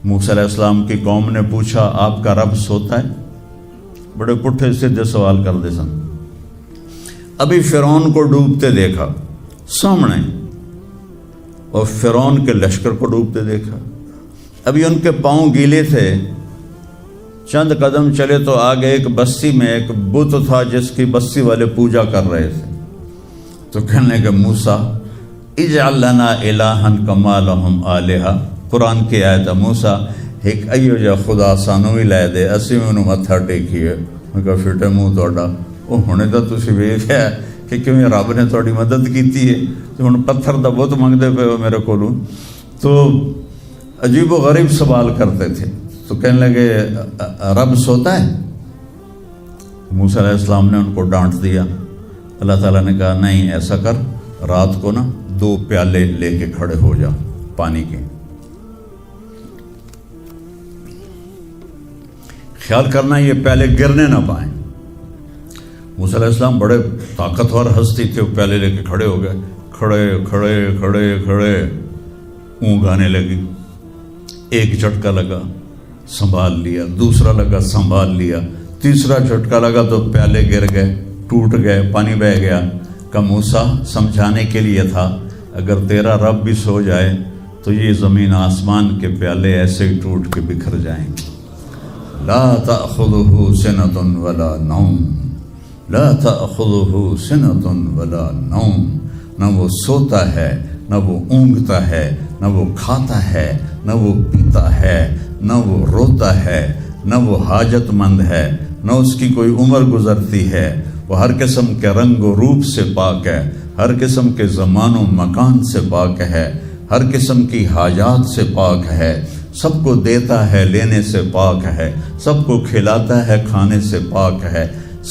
موسیٰ علیہ السلام کی قوم نے پوچھا آپ کا رب سوتا ہے؟ بڑے پٹھے سیدھے سوال کر دے سن. ابھی فرعون کو ڈوبتے دیکھا سامنے، اور فرعون کے لشکر کو ڈوبتے دیکھا. ابھی ان کے پاؤں گیلے تھے، چند قدم چلے تو آگے ایک بستی میں ایک بت تھا جس کی بستی والے پوجا کر رہے تھے. تو کہنے لگے موسیٰ اجعل لنا الہا کما لہم آلہہ. قرآن کی آیت ہے موسیٰ ایک ایو جا خدا سانو بھی لے دے اسی میں انہوں متھا ٹیکیے. میں کہا فٹے منہ توڑا وہ ہونے تو تسی ویکھیا ہے کہ کیوں رب نے تھوڑی مدد کیتی ہے تو ہن پتھر دا بت منگدے پے ہو میرے کولوں. تو عجیب و غریب سوال کرتے تھے. تو کہنے لگے رب سوتا ہے؟ موسیٰ علیہ السلام نے ان کو ڈانٹ دیا. اللہ تعالیٰ نے کہا نہیں ایسا کر، رات کو نا 2 پیالے لے کے کھڑے ہو جا پانی کے، خیال کرنا یہ پیالے گرنے نہ پائیں. موسیٰ علیہ السلام بڑے طاقتور ہستی تھے، وہ پیالے لے کے کھڑے ہو گئے. کھڑے کھڑے کھڑے کھڑے اونگ آنے لگی. ایک جھٹکا لگا سنبھال لیا، دوسرا لگا سنبھال لیا، تیسرا جھٹکا لگا تو پیالے گر گئے، ٹوٹ گئے، پانی بہہ گیا. کہ موسیٰ سمجھانے کے لیے تھا اگر تیرا رب بھی سو جائے تو یہ زمین آسمان کے پیالے ایسے ہی ٹوٹ کے بکھر جائیں گے. لا تأخذہ سنۃ ولا نوم، لا تأخذہ سنۃ ولا نوم. نہ وہ سوتا ہے، نہ وہ اونگتا ہے، نہ وہ کھاتا ہے، نہ وہ پیتا ہے، نہ وہ روتا ہے، نہ وہ حاجت مند ہے، نہ اس کی کوئی عمر گزرتی ہے. وہ ہر قسم کے رنگ و روپ سے پاک ہے، ہر قسم کے زمان و مکان سے پاک ہے، ہر قسم کی حاجات سے پاک ہے. سب کو دیتا ہے، لینے سے پاک ہے، سب کو کھلاتا ہے، کھانے سے پاک ہے،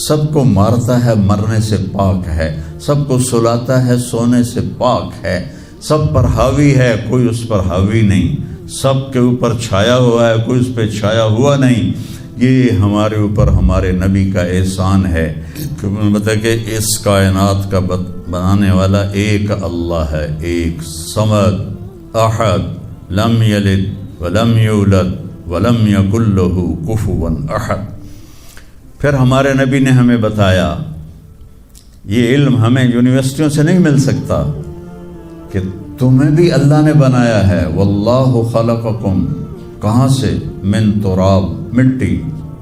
سب کو مارتا ہے، مرنے سے پاک ہے، سب کو سلاتا ہے، سونے سے پاک ہے، سب پر حاوی ہے، کوئی اس پر حاوی نہیں، سب کے اوپر چھایا ہوا ہے، کوئی اس پہ چھایا ہوا نہیں. یہ ہمارے اوپر ہمارے نبی کا احسان ہے کہ بتا کہ اس کائنات کا بنانے والا ایک اللہ ہے، ایک صمد احد لم یلد ولم یولد ولم یکن لہ کفوا احد. پھر ہمارے نبی نے ہمیں بتایا یہ علم ہمیں یونیورسٹیوں سے نہیں مل سکتا کہ تمہیں بھی اللہ نے بنایا ہے. واللہ خلقکم، کہاں سے؟ من تراب، مٹی،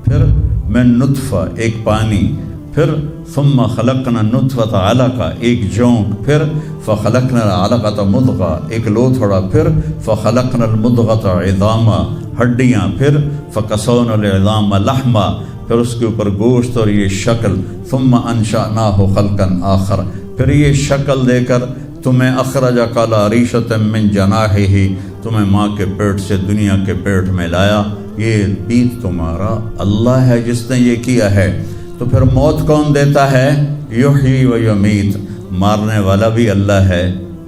پھر من نطفہ، ایک پانی، پھر ثم خلقنا النطفۃ علقہ، ایک جونک، پھر فخلقنا العلقۃ مضغہ، ایک لوتھڑا، پھر فخلقنا المضغۃ عظاما، ہڈیاں، پھر فکسونا العظام لحما، پھر اس کے اوپر گوشت اور یہ شکل. ثم انشأناہ خلقا آخر، پھر یہ شکل دے کر تمہیں اخرج قال ریشۃ من جناحہ، تمہیں ماں کے پیٹ سے دنیا کے پیٹ میں لایا. یہ بیت تمہارا اللہ ہے جس نے یہ کیا ہے. تو پھر موت کون دیتا ہے؟ یحیی و یمیت، مارنے والا بھی اللہ ہے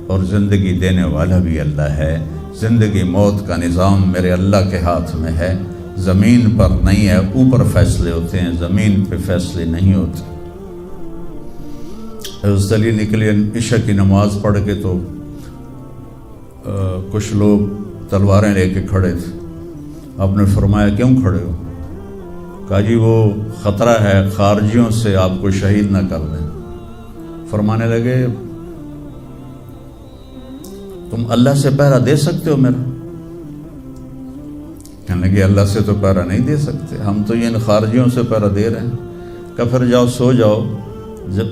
اور زندگی دینے والا بھی اللہ ہے. زندگی موت کا نظام میرے اللہ کے ہاتھ میں ہے، زمین پر نہیں ہے. اوپر فیصلے ہوتے ہیں، زمین پہ فیصلے نہیں ہوتے. حضرت علی نکلے عشاء کی نماز پڑھ کے تو کچھ لوگ تلواریں لے کے کھڑے تھے. آپ نے فرمایا کیوں کھڑے ہو؟ کہا جی وہ خطرہ ہے خارجیوں سے آپ کو شہید نہ کر دیں. فرمانے لگے تم اللہ سے پہرا دے سکتے ہو میرا؟ کہنے لگے اللہ سے تو پہرا نہیں دے سکتے، ہم تو ان خارجیوں سے پہرا دے رہے ہیں. کہ پھر جاؤ سو جاؤ، جب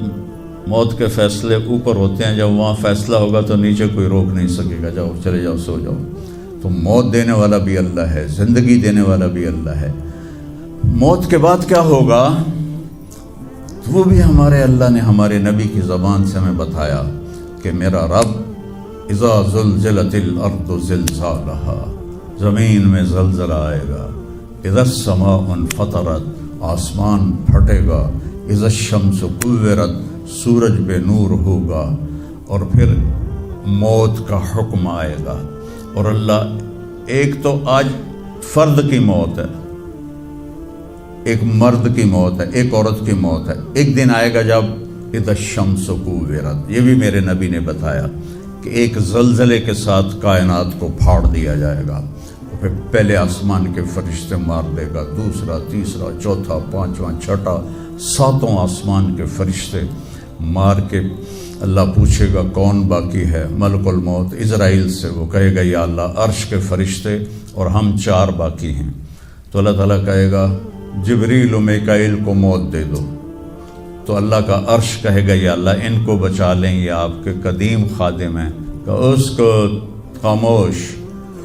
موت کے فیصلے اوپر ہوتے ہیں، جب وہاں فیصلہ ہوگا تو نیچے کوئی روک نہیں سکے گا. جاؤ چلے جاؤ سو جاؤ. تو موت دینے والا بھی اللہ ہے، زندگی دینے والا بھی اللہ ہے. موت کے بعد کیا ہوگا وہ بھی ہمارے اللہ نے ہمارے نبی کی زبان سے ہمیں بتایا کہ میرا رب اذا زلزلت الارض زلزالہا، زمین میں زلزلہ آئے گا. اذا السماء انفطرت، آسمان پھٹے گا. اذا الشمس کورت، سورج بے نور ہوگا. اور پھر موت کا حکم آئے گا. اور اللہ ایک تو آج فرد کی موت ہے، ایک مرد کی موت ہے، ایک عورت کی موت ہے. ایک دن آئے گا جب اذا الشمس کوورت، یہ بھی میرے نبی نے بتایا کہ ایک زلزلے کے ساتھ کائنات کو پھاڑ دیا جائے گا، پھر پہلے آسمان کے فرشتے مار دے گا، دوسرا، تیسرا، چوتھا، پانچواں، چھٹا، ساتوں آسمان کے فرشتے مار کے اللہ پوچھے گا کون باقی ہے؟ ملک الموت اسرائیل سے وہ کہے گا یا اللہ عرش کے فرشتے اور ہم 4 باقی ہیں۔ تو اللہ تعالیٰ کہے گا جبریل و میکائیل کو موت دے دو، تو اللہ کا عرش کہے گا یا اللہ ان کو بچا لیں، یہ آپ کے قدیم خادم ہیں، کہ اس کو خاموش،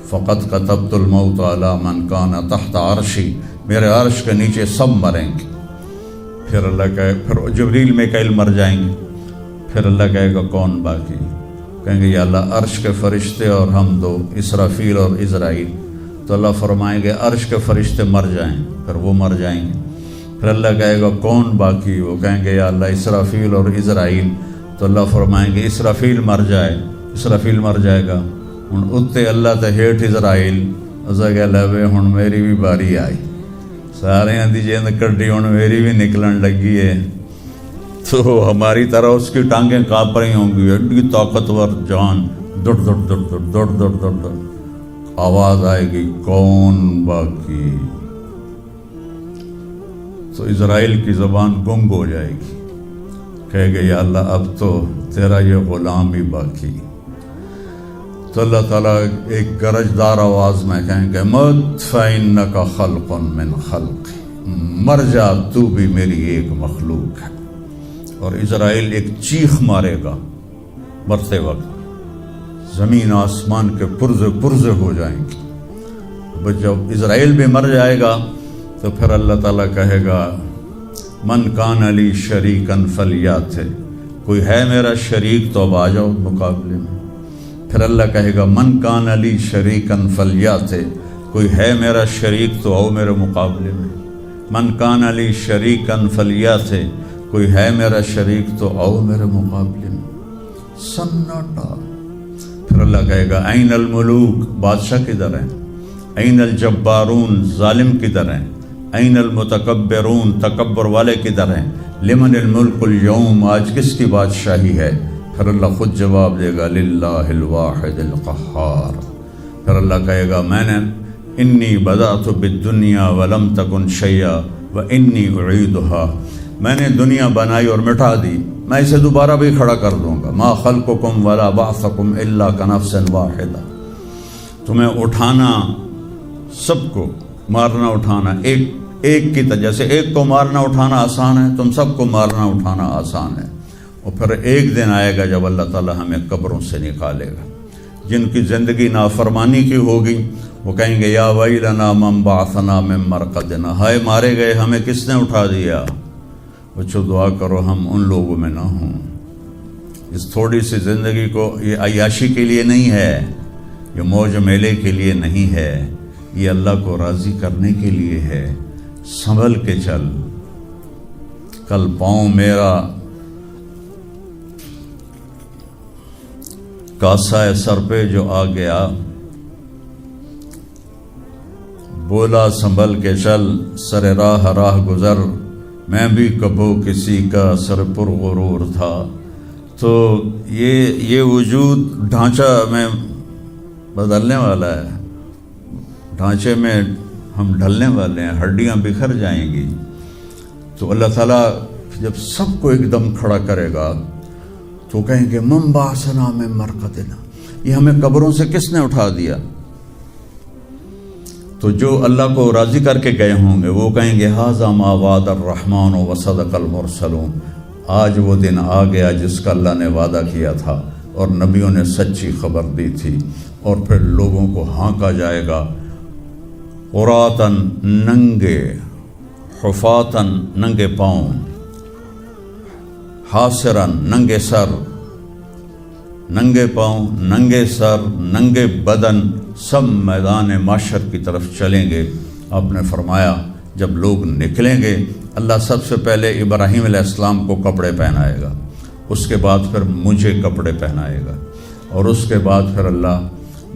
فقط کتبت الموت علی من کان تحت عرشی، میرے عرش کے نیچے سب مریں گے۔ پھر اللہ کہے، پھر جبریل میکائیل مر جائیں گے، پھر اللہ کہے گا کون باقی؟ کہیں گے یا اللہ عرش کے فرشتے اور ہم 2، اسرافیل اور اسرائیل۔ تو اللہ فرمائیں گے عرش کے فرشتے مر جائیں، پھر وہ مر جائیں گے۔ پھر اللہ کہے گا کون باقی؟ وہ کہیں گے یا اللہ اسرافیل اور اسرائیل۔ تو اللہ فرمائیں گے اسرافیل مر جائے، اسرافیل مر جائے گا، ہن اتنے اللہ تے ہیٹھ اسرائیل، اسا کہ لوے ہن میری بھی باری آئی، سارے دی جیند کڈی ہن میری بھی نکلن لگی ہے۔ تو ہماری طرح اس کی ٹانگیں کانپ رہی ہوں گی، ایڈی طاقتور جان، دڑ دڑ دڑ دڑ دڑ دڑ دڑ دڑ، آواز آئے گی کون باقی؟ تو اسرائیل کی زبان گنگ ہو جائے گی، کہے گے یا اللہ اب تو تیرا یہ غلام ہی باقی۔ تو اللہ تعالیٰ ایک گرجدار آواز میں کہیں گے مت فإنک خلق من خلق، مر جا تو بھی میری ایک مخلوق ہے۔ اور اسرائیل ایک چیخ مارے گا مرتے وقت، زمین آسمان کے پرزے پرزے ہو جائیں گے۔ جب اسرائیل بھی مر جائے گا تو پھر اللہ تعالیٰ کہے گا من کان علی شریکن فلیات، کوئی ہے میرا شریک تو اب آ جاؤ مقابلے میں۔ پھر اللہ کہے گا من کان علی شریکن فلیات، کوئی ہے میرا شریک تو آؤ میرے مقابلے میں۔ من کان علی شریکن فلیات، کوئی ہے میرا شریک تو آؤ میرے مقابلے میں۔ سناٹا۔ پھر اللہ کہے گا این الملوک، بادشاہ کدھر ہیں؟ این الجبارون، ظالم کدھر ہیں؟ این المتکبرون، تکبر والے کدھر ہیں؟ لمن الملک اليوم، آج کس کی بادشاہی ہے؟ پھر اللہ خود جواب دے گا للہ الواحد القہار۔ پھر اللہ کہے گا میں نے انی بدأت بالدنیا ولم تکن شیئا وانی اعیدها، میں نے دنیا بنائی اور مٹا دی، میں اسے دوبارہ بھی کھڑا کر دوں گا۔ ما خلقکم ولا بعثکم الا کنفس واحدہ، تمہیں اٹھانا، سب کو مارنا اٹھانا ایک کی طرح، جیسے ایک کو مارنا اٹھانا آسان ہے، تم سب کو مارنا اٹھانا آسان ہے۔ اور پھر ایک دن آئے گا جب اللہ تعالیٰ ہمیں قبروں سے نکالے گا۔ جن کی زندگی نافرمانی کی ہوگی وہ کہیں گے یا ویلنا من بعثنا من مرقدنا، ہائے مارے گئے ہمیں کس نے اٹھا دیا۔ بچوں دعا کرو ہم ان لوگوں میں نہ ہوں۔ اس تھوڑی سی زندگی کو یہ عیاشی کے لیے نہیں ہے، یہ موج میلے کے لیے نہیں ہے، یہ اللہ کو راضی کرنے کے لیے ہے۔ سنبھل کے چل، کل پاؤں میرا کاسا ہے سر پہ جو آ گیا، بولا سنبھل کے چل سر راہ راہ گزر، میں بھی کبھو کسی کا سر پر غرور تھا۔ تو یہ وجود ڈھانچہ میں بدلنے والا ہے، ڈھانچے میں ہم ڈھلنے والے ہیں، ہڈیاں بکھر جائیں گی۔ تو اللہ تعالیٰ جب سب کو ایک دم کھڑا کرے گا تو کہیں گے من بعثنا من مرقدنا، یہ ہمیں قبروں سے کس نے اٹھا دیا؟ تو جو اللہ کو راضی کر کے گئے ہوں گے وہ کہیں گے ھذا ما وعد الرحمن وصدق المرسلون، آج وہ دن آ گیا جس کا اللہ نے وعدہ کیا تھا اور نبیوں نے سچی خبر دی تھی۔ اور پھر لوگوں کو ہانکا جائے گا عراۃً، ننگے، حفاتً، ننگے پاؤں، حاسراً، ننگے سر، ننگے پاؤں، ننگے سر، ننگے بدن، سب میدان معاشر کی طرف چلیں گے۔ آپ نے فرمایا جب لوگ نکلیں گے اللہ سب سے پہلے ابراہیم علیہ السلام کو کپڑے پہنائے گا، اس کے بعد پھر مجھے کپڑے پہنائے گا، اور اس کے بعد پھر اللہ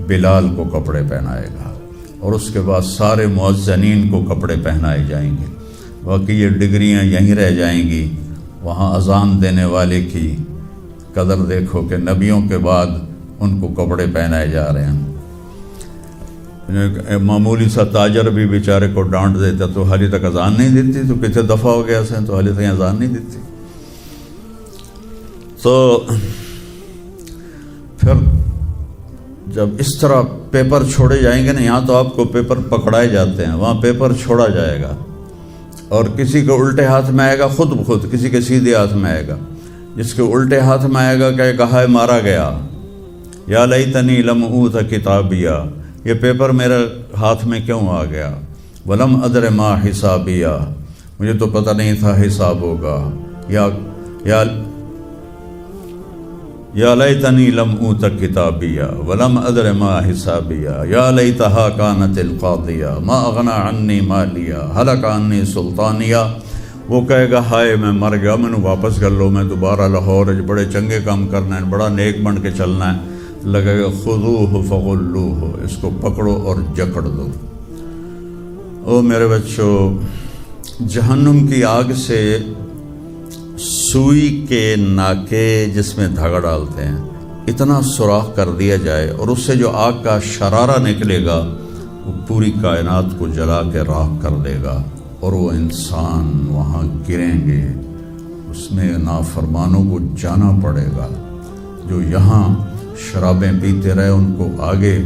بلال کو کپڑے پہنائے گا، اور اس کے بعد سارے مؤذنین کو کپڑے پہنائے جائیں گے۔ باقی یہ ڈگریاں یہیں رہ جائیں گی، وہاں اذان دینے والے کی قدر دیکھو کہ نبیوں کے بعد ان کو کپڑے پہنائے جا رہے ہیں. معمولی سا تاجر بھی بیچارے کو ڈانٹ دیتا تو حالی تک اذان نہیں دیتی, تو کتنے دفعہ ہو گیا سے تو حالی تک اذان نہیں دیتی. تو پھر جب اس طرح پیپر چھوڑے جائیں گے نا, یہاں تو آپ کو پیپر پکڑائے جاتے ہیں, وہاں پیپر چھوڑا جائے گا اور کسی کو الٹے ہاتھ میں آئے گا خود بخود, کسی کے سیدھے ہاتھ میں آئے گا. جس کے الٹے ہاتھ میں آئے گا کہ کہا ہے مارا گیا, یا لیتنی لم اوت کتابیہ, یہ پیپر میرے ہاتھ میں کیوں آ گیا. ولم ادر ما حسابیہ, مجھے تو پتہ نہیں تھا حساب ہوگا. یا لیتنی لم اوت کتابیہ ولم ادر ما حسابیہ, یا لیتہا کانت القاضیہ ما اغنی عنی مالیہ ہلک عنی سلطانیہ. وہ کہے گا ہائے میں مر گیا, میں نے واپس کر لو, میں دوبارہ لاہور بڑے چنگے کام کرنا ہے, بڑا نیک بن کے چلنا ہے. لگے گا خذوہ فغلوہ, اس کو پکڑو اور جکڑ دو. او میرے بچوں, جہنم کی آگ سے سوئی کے ناکے جس میں دھاگا ڈالتے ہیں اتنا سوراخ کر دیا جائے اور اس سے جو آگ کا شرارہ نکلے گا وہ پوری کائنات کو جلا کے راکھ کر دے گا, اور وہ انسان وہاں گریں گے. اس میں نافرمانوں کو جانا پڑے گا. جو یہاں شرابیں پیتے رہے ان کو آگے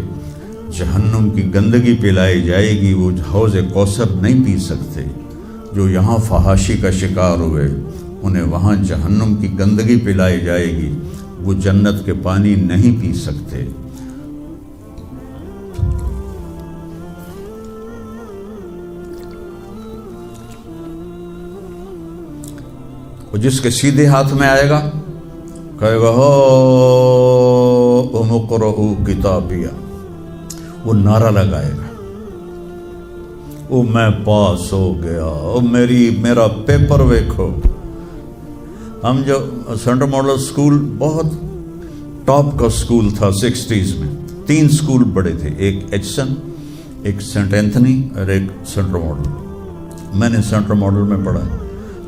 جہنم کی گندگی پلائی جائے گی, وہ حوض کوثر نہیں پی سکتے. جو یہاں فحاشی کا شکار ہوئے انہیں وہاں جہنم کی گندگی پلائی جائے گی, وہ جنت کے پانی نہیں پی سکتے. وہ جس کے سیدھے ہاتھ میں آئے گا کہے گا ہو اقرؤ کتابیہ, وہ نعرہ لگائے گا, او میں پاس ہو گیا, او میرا پیپر ویکھو. ہم جو سینٹرل ماڈل اسکول بہت ٹاپ کا اسکول تھا 60s میں, 3 اسکول بڑے تھے, ایک ایچسن, ایک سینٹ اینتھنی اور ایک سینٹرل ماڈل. میں نے سینٹرل ماڈل میں پڑھا.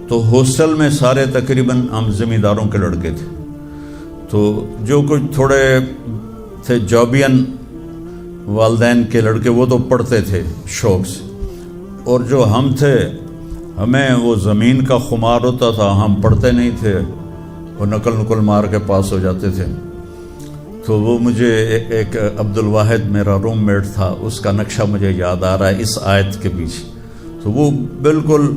تو ہاسٹل میں سارے تقریباً ہم زمینداروں کے لڑکے تھے, تو جو کچھ تھوڑے تھے جابین والدین کے لڑکے وہ تو پڑھتے تھے شوق سے, اور جو ہم تھے ہمیں وہ زمین کا خمار ہوتا تھا, ہم پڑھتے نہیں تھے, وہ نقل مار کے پاس ہو جاتے تھے. تو وہ مجھے ایک عبد الواحد میرا روم میٹ تھا, اس کا نقشہ مجھے یاد آ رہا ہے اس آیت کے پیچھے. تو وہ بالکل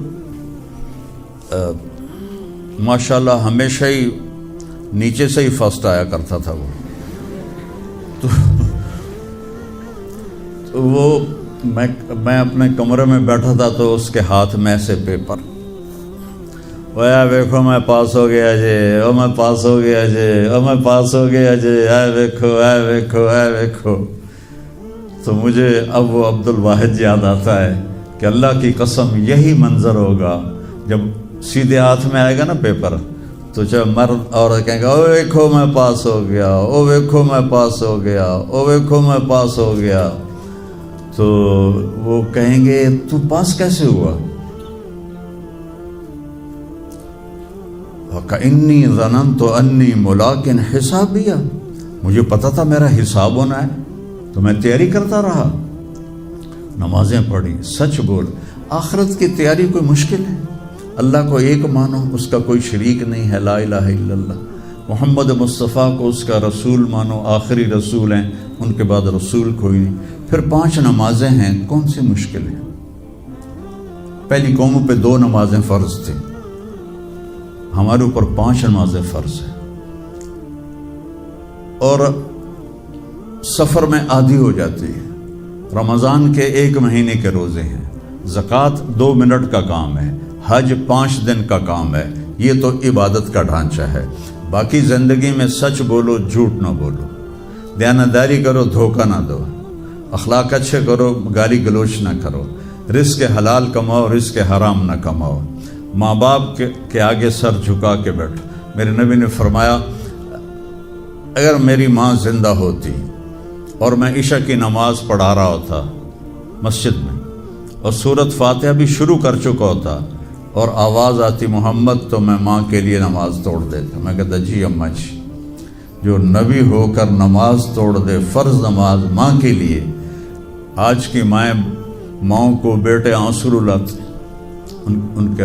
ماشاءاللہ ہمیشہ ہی نیچے سے ہی فرسٹ آیا کرتا تھا. تو وہ میں اپنے کمرے میں بیٹھا تھا تو اس کے ہاتھ میں سے پیپر, ویکھو میں پاس ہو گیا جی, او میں پاس ہو گیا جی, او میں پاس ہو گیا جی, ویکھو. تو مجھے اب وہ عبد الواحد یاد آتا ہے کہ اللہ کی قسم یہی منظر ہوگا جب سیدھے ہاتھ میں آئے گا نا پیپر, تو جب مرد عورت کہیں گا او ویکھو میں پاس ہو گیا, او ویکھو میں پاس ہو گیا, او ویکھو میں پاس ہو گیا, تو وہ کہیں گے تو پاس کیسے ہوا؟ وَكَإِنِّي ظَنَنْتُ أَنِّي مُلَاقٍ حِسَابِيَّ, مجھے پتا تھا میرا حساب ہونا ہے تو میں تیاری کرتا رہا, نمازیں پڑھی. سچ بول, آخرت کی تیاری کوئی مشکل ہے؟ اللہ کو ایک مانو, اس کا کوئی شریک نہیں ہے, لا الہ الا اللہ. محمد مصطفیٰ کو اس کا رسول مانو, آخری رسول ہیں, ان کے بعد رسول کوئی نہیں. پھر 5 نمازیں ہیں, کون سی مشکل ہے؟ پہلی قوموں پہ 2 نمازیں فرض تھیں, ہمارے اوپر 5 نمازیں فرض ہیں. اور سفر میں آدھی ہو جاتی ہے. رمضان کے 1 مہینے کے روزے ہیں, زکوٰۃ 2 منٹ کا کام ہے, حج 5 دن کا کام ہے. یہ تو عبادت کا ڈھانچہ ہے. باقی زندگی میں سچ بولو, جھوٹ نہ بولو, دیانتداری کرو, دھوکہ نہ دو, اخلاق اچھے کرو, گالی گلوچ نہ کرو, رزق حلال کماؤ, رزق حرام نہ کماؤ. ماں باپ کے آگے سر جھکا کے بیٹھو. میرے نبی نے فرمایا اگر میری ماں زندہ ہوتی اور میں عشاء کی نماز پڑھا رہا ہوتا مسجد میں اور سورۃ فاتحہ بھی شروع کر چکا ہوتا, اور آواز آتی محمد تو میں ماں کے لیے نماز توڑ دیتا. میں کہتا جی اماں جی، جو نبی ہو کر نماز توڑ دے، فرض نماز ماں کے لیے. آج کی ماؤں کو بیٹے آنسو رلاتے ان کے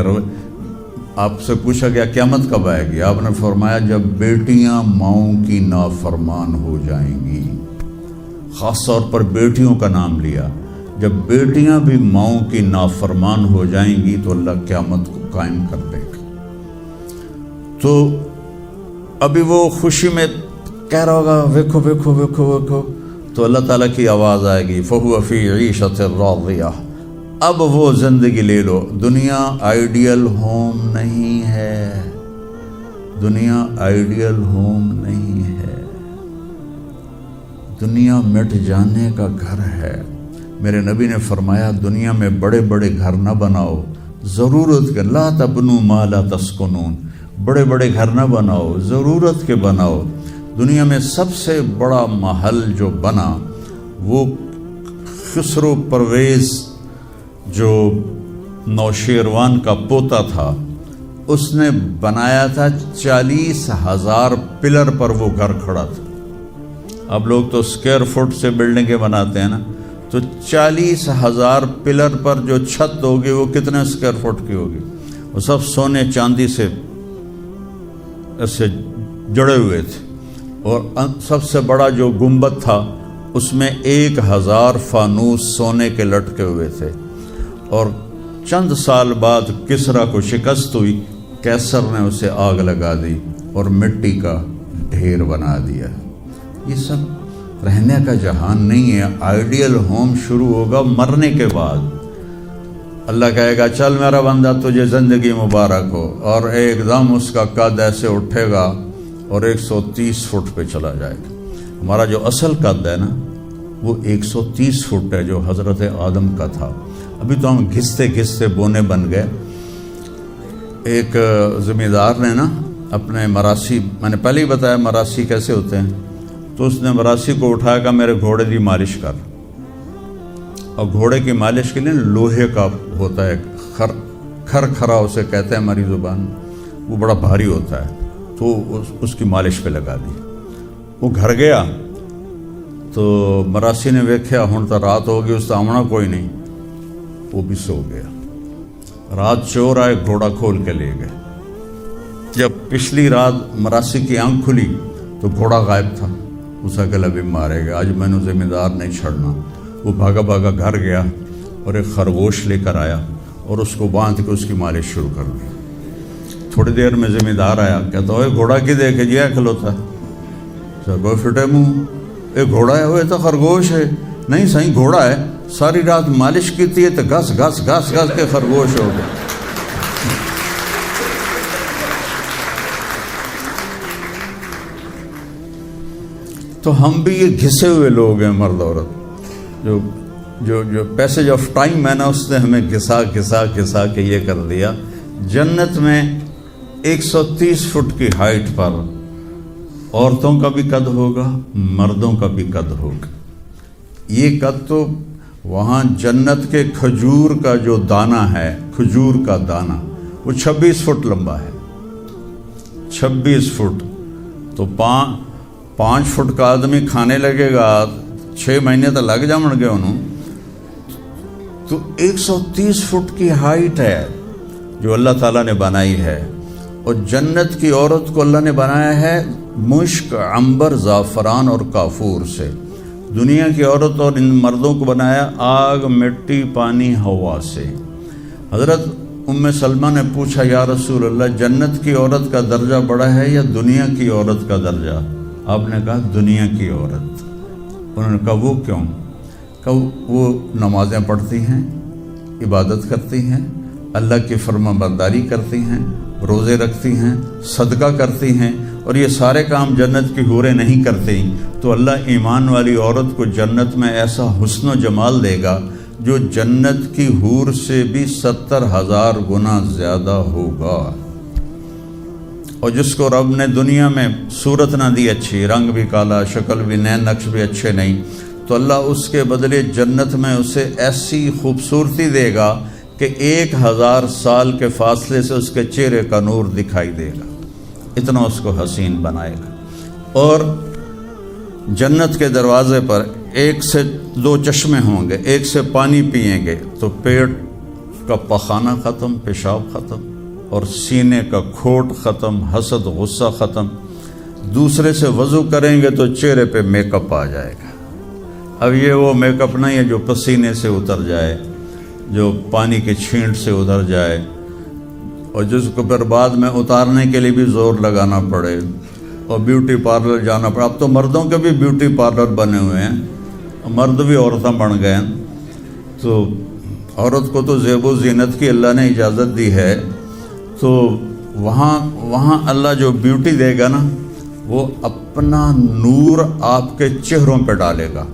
آپ سے پوچھا گیا قیامت کب آئے گی؟ آپ نے فرمایا جب بیٹیاں ماؤں کی نافرمان ہو جائیں گی. خاص طور پر بیٹیوں کا نام لیا. جب بیٹیاں بھی ماؤں کی نافرمان ہو جائیں گی تو اللہ قیامت کو قائم کر دے گا. تو ابھی وہ خوشی میں کہہ رہا ہوگا ویکھو ویکھو ویکھو ویکھو، تو اللہ تعالیٰ کی آواز آئے گی فَهُوَ فِي عِيشَةٍ رَاضِيَةٍ. اب وہ زندگی لے لو. دنیا آئیڈیل ہوم نہیں ہے، دنیا آئیڈیل ہوم نہیں ہے، دنیا مٹ جانے کا گھر ہے. میرے نبی نے فرمایا دنیا میں بڑے بڑے گھر نہ بناؤ، ضرورت کے. لا تبنوا ما لا تسکنون. بڑے بڑے گھر نہ بناؤ، ضرورت کے بناؤ. دنیا میں سب سے بڑا محل جو بنا وہ خسرو پرویز جو نوشیروان کا پوتا تھا، اس نے بنایا تھا. 40,000 پلر پر وہ گھر کھڑا تھا. اب لوگ تو اسکوائر فٹ سے بلڈنگیں بناتے ہیں نا، تو 40,000 پلر پر جو چھت ہوگی وہ کتنے اسکوائر فٹ کی ہوگی؟ وہ سب سونے چاندی سے ایسے جڑے ہوئے تھے. اور سب سے بڑا جو گنبد تھا اس میں 1,000 فانوس سونے کے لٹکے ہوئے تھے. اور چند سال بعد کسرا کو شکست ہوئی، کیسر نے اسے آگ لگا دی اور مٹی کا ڈھیر بنا دیا. یہ سب رہنے کا جہان نہیں ہے. آئیڈیل ہوم شروع ہوگا مرنے کے بعد. اللہ کہے گا چل میرا بندہ تجھے زندگی مبارک ہو، اور ایک دم اس کا قد ایسے اٹھے گا اور 130 فٹ پہ چلا جائے گا. ہمارا جو اصل قد ہے نا وہ 130 فٹ ہے جو حضرت آدم کا تھا. ابھی تو ہم گھستے گھستے بونے بن گئے. ایک زمیندار نے نا اپنے مراسی، میں نے پہلے ہی بتایا مراسی کیسے ہوتے ہیں، تو اس نے مراسی کو اٹھایا کہ میرے گھوڑے کی مالش کر. اور گھوڑے کی مالش کے لیے لوہے کا ہوتا ہے، کھر کھرا اسے کہتے ہیں ہماری زبان، وہ بڑا بھاری ہوتا ہے. تو اس کی مالش پہ لگا دی. وہ گھر گیا تو مراسی نے ویکھیا ہن تو رات ہو گئی، اس تو آمنا کوئی نہیں. وہ بھی سو گیا. رات چور آئے، گھوڑا کھول کے لے گئے. جب پچھلی رات مراسی کی آنکھ کھلی تو گھوڑا غائب تھا. اسے کہ ابھی مارے گا، آج میں نے ذمہ نہیں چھڑنا. وہ بھاگا بھاگا گھر گیا اور ایک خرگوش لے کر آیا اور اس کو باندھ کے اس کی مالش شروع کر دی. تھوڑی دیر میں ذمہ دار آیا، کہتا ہوئے گھوڑا کی دیکھے جی کھلوتا ہے. سر فٹے منہ، ایک گھوڑا ہے ہوئے تو خرگوش ہے. نہیں صحیح گھوڑا ہے، ساری رات مالش کیتی ہے تو گھس گھس گھس گھس کے خرگوش ہو گیا. تو ہم بھی یہ گھسے ہوئے لوگ ہیں، مرد عورت. جو پیسج آف ٹائم ہے نا اس نے ہمیں گھسا گھسا گھسا کے یہ کر دیا. جنت میں 130 فٹ کی ہائٹ پر عورتوں کا بھی قد ہوگا، مردوں کا بھی قد ہوگا. یہ قد تو وہاں جنت کے کھجور کا جو دانہ ہے، کھجور کا دانہ وہ 26 فٹ لمبا ہے. 26 فٹ تو 5 فٹ کا آدمی کھانے لگے گا 6 مہینے تو لگ جامن گے انہوں. تو 130 فٹ کی ہائٹ ہے جو اللہ تعالیٰ نے بنائی ہے. اور جنت کی عورت کو اللہ نے بنایا ہے مشک، عنبر، زعفران اور کافور سے. دنیا کی عورت اور ان مردوں کو بنایا آگ، مٹی، پانی، ہوا سے. حضرت ام سلمہ نے پوچھا یا رسول اللہ جنت کی عورت کا درجہ بڑا ہے یا دنیا کی عورت کا درجہ؟ آپ نے کہا دنیا کی عورت. انہوں نے کہا وہ کیوں؟ کہ وہ نمازیں پڑھتی ہیں، عبادت کرتی ہیں، اللہ کی فرما برداری کرتی ہیں، روزے رکھتی ہیں، صدقہ کرتی ہیں، اور یہ سارے کام جنت کی حوریں نہیں کرتی. تو اللہ ایمان والی عورت کو جنت میں ایسا حسن و جمال دے گا جو جنت کی حور سے بھی 70,000 گنا زیادہ ہوگا. اور جس کو رب نے دنیا میں صورت نہ دی اچھی، رنگ بھی کالا، شکل بھی، نین نقش بھی اچھے نہیں، تو اللہ اس کے بدلے جنت میں اسے ایسی خوبصورتی دے گا کہ 1000 سال کے فاصلے سے اس کے چہرے کا نور دکھائی دے گا، اتنا اس کو حسین بنائے گا۔ اور جنت کے دروازے پر 1 سے 2 چشمے ہوں گے، ایک سے پانی پئیں گے تو پیٹ کا پخانہ ختم، پیشاب ختم، اور سینے کا کھوٹ ختم، حسد غصہ ختم۔ دوسرے سے وضو کریں گے تو چہرے پہ میک اپ آ جائے گا۔ اب یہ وہ میک اپ نہیں ہے جو پسینے سے اتر جائے، جو پانی کے چھینٹ سے اتر جائے، اور جس کو پھر بعد میں اتارنے کے لیے بھی زور لگانا پڑے اور بیوٹی پارلر جانا پڑے۔ اب تو مردوں کے بھی بیوٹی پارلر بنے ہوئے ہیں، مرد بھی عورتیں بن گئے ہیں۔ تو عورت کو تو زیب و زینت کی اللہ نے اجازت دی ہے، تو وہاں اللہ جو بیوٹی دے گا نا، وہ اپنا نور آپ کے چہروں پہ ڈالے گا۔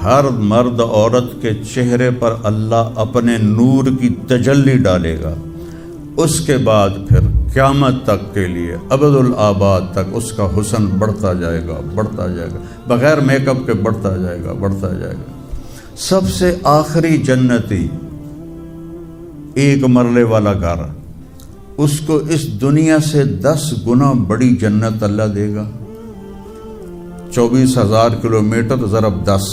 ہر مرد عورت کے چہرے پر اللہ اپنے نور کی تجلی ڈالے گا۔ اس کے بعد پھر قیامت تک کے لیے ابد الآباد تک اس کا حسن بڑھتا جائے گا، بڑھتا جائے گا، بغیر میک اپ کے بڑھتا جائے گا، بڑھتا جائے گا۔ سب سے آخری جنتی 1 مرلے والا گھر، اس کو اس دنیا سے 10 گنا بڑی جنت اللہ دے گا۔ 24,000 کلومیٹر ضرب 10،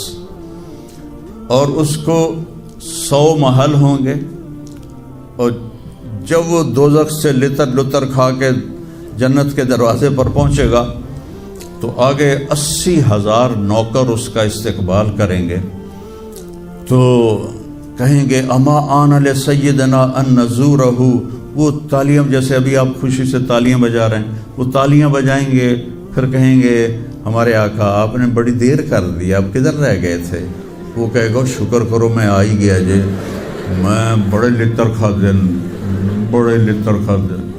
اور اس کو 100 محل ہوں گے، اور جب وہ دوزخ سے لتر کھا کے جنت کے دروازے پر پہنچے گا تو آگے 80,000 نوکر اس کا استقبال کریں گے، تو کہیں گے اما آن لسیدنا ان نزورہ۔ وہ تالیاں، جیسے ابھی آپ خوشی سے تالیاں بجا رہے ہیں، وہ تالیاں بجائیں گے، پھر کہیں گے ہمارے آقا آپ نے بڑی دیر کر دی، آپ کدھر رہ گئے تھے؟ وہ کہے گا شکر کرو میں آ ہی گیا جی، میں بڑے لتر کھا دن، بڑے لتر کھا دن۔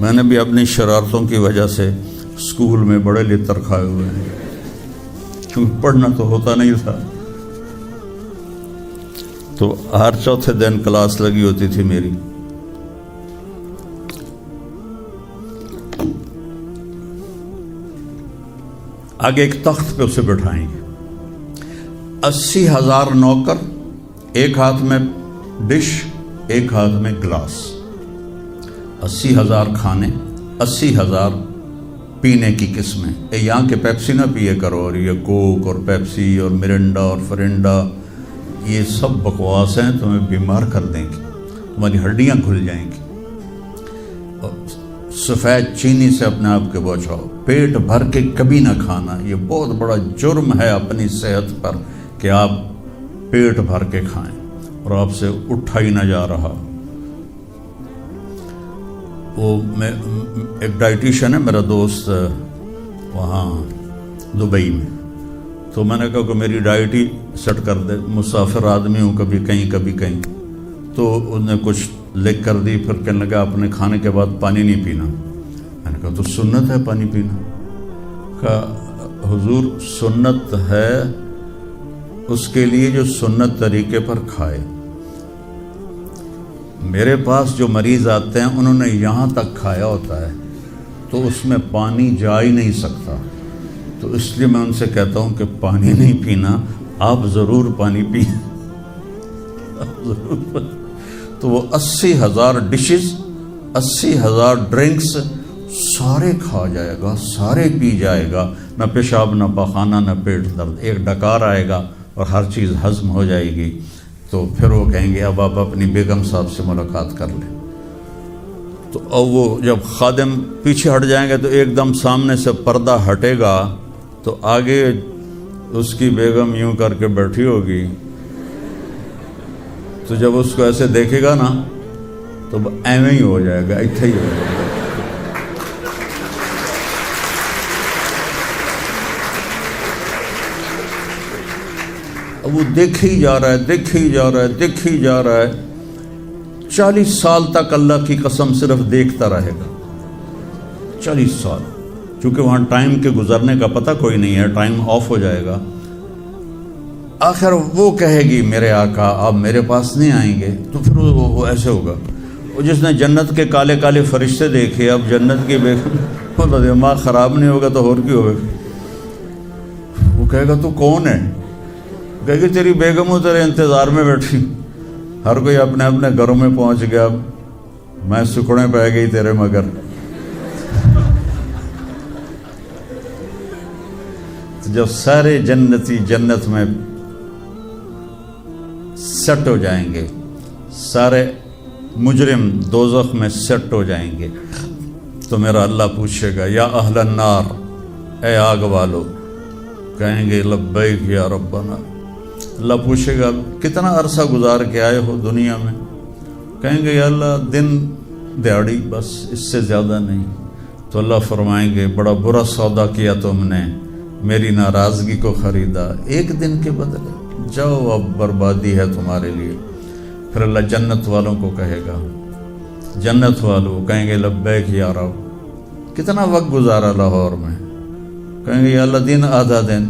میں نے بھی اپنی شرارتوں کی وجہ سے اسکول میں بڑے لتر کھائے ہوئے ہیں، کیونکہ پڑھنا تو ہوتا نہیں تھا۔ تو ہر چوتھے دن کلاس لگی ہوتی تھی میری۔ آگے ایک تخت پہ اسے بٹھائیں گے، 80,000 نوکر، ایک ہاتھ میں ڈش، ایک ہاتھ میں گلاس، 80,000 کھانے، 80,000 پینے کی قسمیں۔ یہاں کے پیپسی نہ پیے کرو، اور یہ کوک اور پیپسی اور مرنڈا اور فرنڈا، یہ سب بکواس ہیں، تمہیں بیمار کر دیں گی، تمہاری ہڈیاں کھل جائیں گی۔ سفید چینی سے اپنے آپ کے بچاؤ، پیٹ بھر کے کبھی نہ کھانا، یہ بہت بڑا جرم ہے اپنی صحت پر کہ آپ پیٹ بھر کے کھائیں اور آپ سے اٹھا ہی نہ جا رہا۔ وہ میں ایک ڈائٹیشن ہے میرا دوست وہاں دبئی میں، تو میں نے کہا کہ میری ڈائٹ ہی سیٹ کر دے، مسافر آدمی ہوں، کبھی کہیں کبھی کہیں، تو انہوں نے کچھ لکھ کر دی، پھر کہنے لگا اپنے کھانے کے بعد پانی نہیں پینا۔ میں نے کہا تو سنت ہے پانی پینا؟ کہا حضور سنت ہے اس کے لیے جو سنت طریقے پر کھائے۔ میرے پاس جو مریض آتے ہیں انہوں نے یہاں تک کھایا ہوتا ہے تو اس میں پانی جا ہی نہیں سکتا، تو اس لیے میں ان سے کہتا ہوں کہ پانی نہیں پینا، آپ ضرور پانی پئیں۔ تو وہ 80,000 ڈشز، 80,000 ڈرنکس سارے کھا جائے گا، سارے پی جائے گا، نہ پیشاب نہ پخانہ نہ پیٹ درد، ایک ڈکار آئے گا اور ہر چیز ہضم ہو جائے گی۔ تو پھر وہ کہیں گے اب آپ اپنی بیگم صاحب سے ملاقات کر لیں۔ تو اب وہ جب خادم پیچھے ہٹ جائیں گے تو ایک دم سامنے سے پردہ ہٹے گا، تو آگے اس کی بیگم یوں کر کے بیٹھی ہوگی، تو جب اس کو ایسے دیکھے گا نا تو ایویں ہی ہو جائے گا، ایتھے ہی ہو جائے گا۔ اب وہ دیکھے ہی جا رہا ہے، دیکھے ہی جا رہا ہے، دیکھے ہی جا رہا ہے، 40 سال تک اللہ کی قسم صرف دیکھتا رہے گا، 40 سال، چونکہ وہاں ٹائم کے گزرنے کا پتہ کوئی نہیں ہے، ٹائم آف ہو جائے گا۔ آخر وہ کہے گی میرے آقا آپ میرے پاس نہیں آئیں گے، تو پھر وہ ایسے ہوگا، وہ جس نے جنت کے کالے کالے فرشتے دیکھے، اب جنت کی بیگم تو دماغ خراب نہیں ہوگا تو اور کی ہوگا؟ وہ کہے گا تو کون ہے؟ کہے گی تیری بیگم ہو، تیرے انتظار میں بیٹھی۔ ہر کوئی اپنے اپنے گھروں میں پہنچ گیا، میں سکڑیں پہ گئی تیرے مگر. جب سارے جنتی جنت میں سیٹ ہو جائیں گے، سارے مجرم دوزخ میں سیٹ ہو جائیں گے، تو میرا اللہ پوچھے گا یا اہل النار، اے آگ والو. کہیں گے لبیک یا ربنا. اللہ پوچھے گا کتنا عرصہ گزار کے آئے ہو دنیا میں؟ کہیں گے یا اللہ دن دیہڑی، بس اس سے زیادہ نہیں. تو اللہ فرمائیں گے بڑا برا سودا کیا تم نے، میری ناراضگی کو خریدا ایک دن کے بدلے، جاؤ اب بربادی ہے تمہارے لیے. پھر اللہ جنت والوں کو کہے گا، جنت والوں کہیں گے لبیک یا رب، کتنا وقت گزارا لاہور میں؟ کہیں گے یا اللہ دن آدھا دن.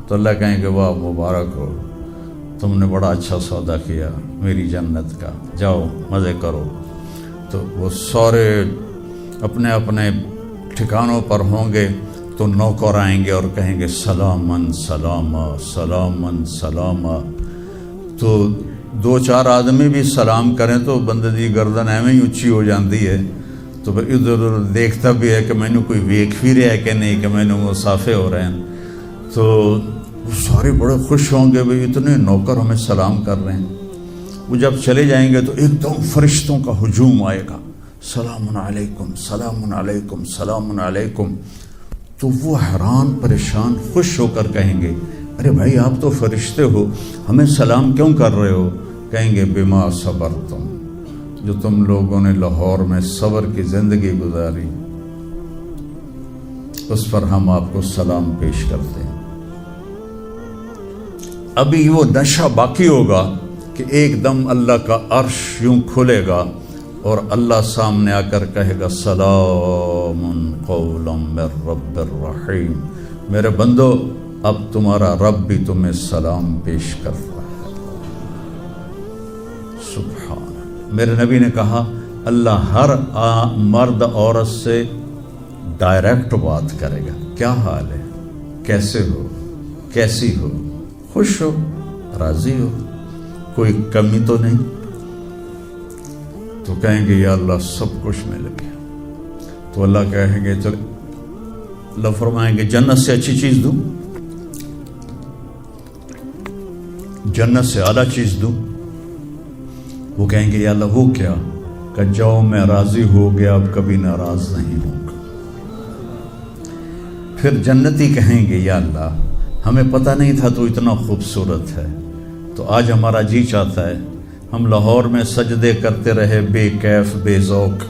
تو اللہ کہیں گے واہ مبارک ہو، تم نے بڑا اچھا سودا کیا میری جنت کا، جاؤ مزے کرو. تو وہ سارے اپنے اپنے ٹھکانوں پر ہوں گے، تو نوکر آئیں گے اور کہیں گے سلامن سلاما سلامن سلاما. تو دو چار آدمی بھی سلام کریں تو بندے دی گردن ایویں ہی اونچی ہو جاتی ہے، تو پھر ادھر ادھر دیکھتا بھی ہے کہ مینوں کوئی ویکھ بھی رہا ہے کہ نہیں، کہ مینوں مسافے ہو رہے ہیں. تو سارے بڑے خوش ہوں گے بھئی اتنے نوکر ہمیں سلام کر رہے ہیں. وہ جب چلے جائیں گے تو ایک دم فرشتوں کا ہجوم آئے گا، سلام علیکم سلام علیکم سلام علیکم. تو وہ حیران پریشان خوش ہو کر کہیں گے ارے بھائی آپ تو فرشتے ہو، ہمیں سلام کیوں کر رہے ہو؟ کہیں گے بما صبرتم، جو تم لوگوں نے لاہور میں صبر کی زندگی گزاری اس پر ہم آپ کو سلام پیش کرتے ہیں. ابھی وہ نشہ باقی ہوگا کہ ایک دم اللہ کا عرش یوں کھلے گا اور اللہ سامنے آ کر کہے گا سلام قولا من رب الرحیم. میرے بندو اب تمہارا رب بھی تمہیں سلام پیش کرتا ہے. سبحان. میرے نبی نے کہا اللہ ہر مرد عورت سے ڈائریکٹ بات کرے گا، کیا حال ہے، کیسے ہو، کیسی ہو، خوش ہو، راضی ہو، کوئی کمی تو نہیں؟ تو کہیں گے یا اللہ سب کچھ مل گیا. تو اللہ کہیں گے چل، اللہ فرمائیں گے جنت سے اچھی چیز دوں، جنت سے اعلیٰ چیز دوں. وہ کہیں گے یا اللہ وہ کیا؟ کہ جاؤ میں راضی ہو گیا، اب کبھی ناراض نہیں ہوں گا. پھر جنتی کہیں گے یا اللہ ہمیں پتہ نہیں تھا تو اتنا خوبصورت ہے، تو آج ہمارا جی چاہتا ہے ہم لاہور میں سجدے کرتے رہے بے کیف بے ذوق،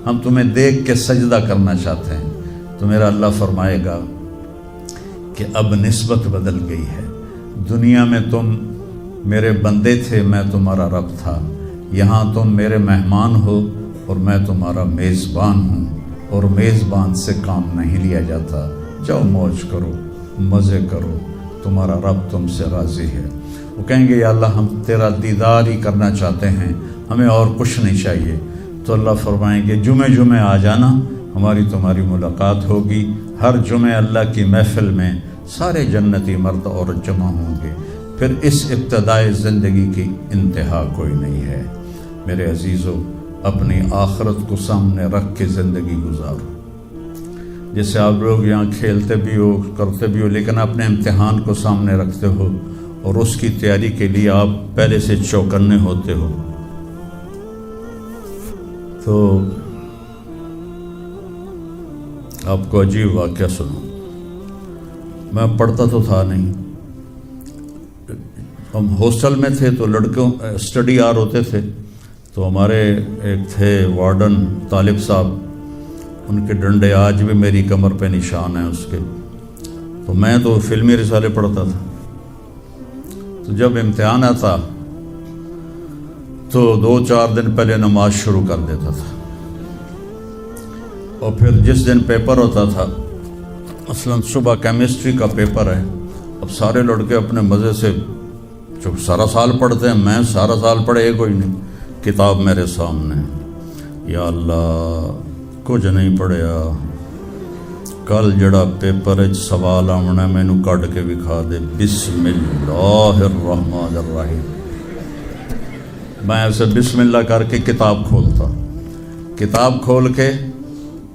ہم تمہیں دیکھ کے سجدہ کرنا چاہتے ہیں. تو میرا اللہ فرمائے گا کہ اب نسبت بدل گئی ہے، دنیا میں تم میرے بندے تھے، میں تمہارا رب تھا، یہاں تم میرے مہمان ہو اور میں تمہارا میزبان ہوں، اور میزبان سے کام نہیں لیا جاتا. جاؤ موج کرو، مزے کرو، تمہارا رب تم سے راضی ہے. وہ کہیں گے یا اللہ ہم تیرا دیدار ہی کرنا چاہتے ہیں، ہمیں اور کچھ نہیں چاہیے. تو اللہ فرمائیں گے جمعے جمعے آ جانا، ہماری تمہاری ملاقات ہوگی. ہر جمعے اللہ کی محفل میں سارے جنتی مرد عورت جمع ہوں گے. پھر اس ابتدائی زندگی کی انتہا کوئی نہیں ہے. میرے عزیزو اپنی آخرت کو سامنے رکھ کے زندگی گزارو. جیسے آپ لوگ یہاں کھیلتے بھی ہو کرتے بھی ہو، لیکن اپنے امتحان کو سامنے رکھتے ہو اور اس کی تیاری کے لیے آپ پہلے سے چوکنے ہوتے ہو. تو آپ کو عجیب واقعہ سنوں. میں پڑھتا تو تھا نہیں، ہم ہاسٹل میں تھے تو لڑکوں اسٹڈی آر ہوتے تھے. تو ہمارے ایک تھے وارڈن طالب صاحب، ان کے ڈنڈے آج بھی میری کمر پہ نشان ہیں اس کے. تو میں تو فلمی رسالے پڑھتا تھا. تو جب امتحان آتا تو 2-4 دن پہلے نماز شروع کر دیتا تھا، اور پھر جس دن پیپر ہوتا تھا، مثلاً صبح کیمسٹری کا پیپر ہے، اب سارے لڑکے اپنے مزے سے جو سارا سال پڑھتے ہیں، میں سارا سال پڑھے کوئی نہیں، کتاب میرے سامنے، یا اللہ کچھ نہیں پڑھیا، کل جڑا پیپر سوال آنا مینو کٹ کے دکھا دے. بسم اللہ الرحمن الرحیم. میں ایسے بسم اللہ کر کے کتاب کھولتا، کتاب کھول کے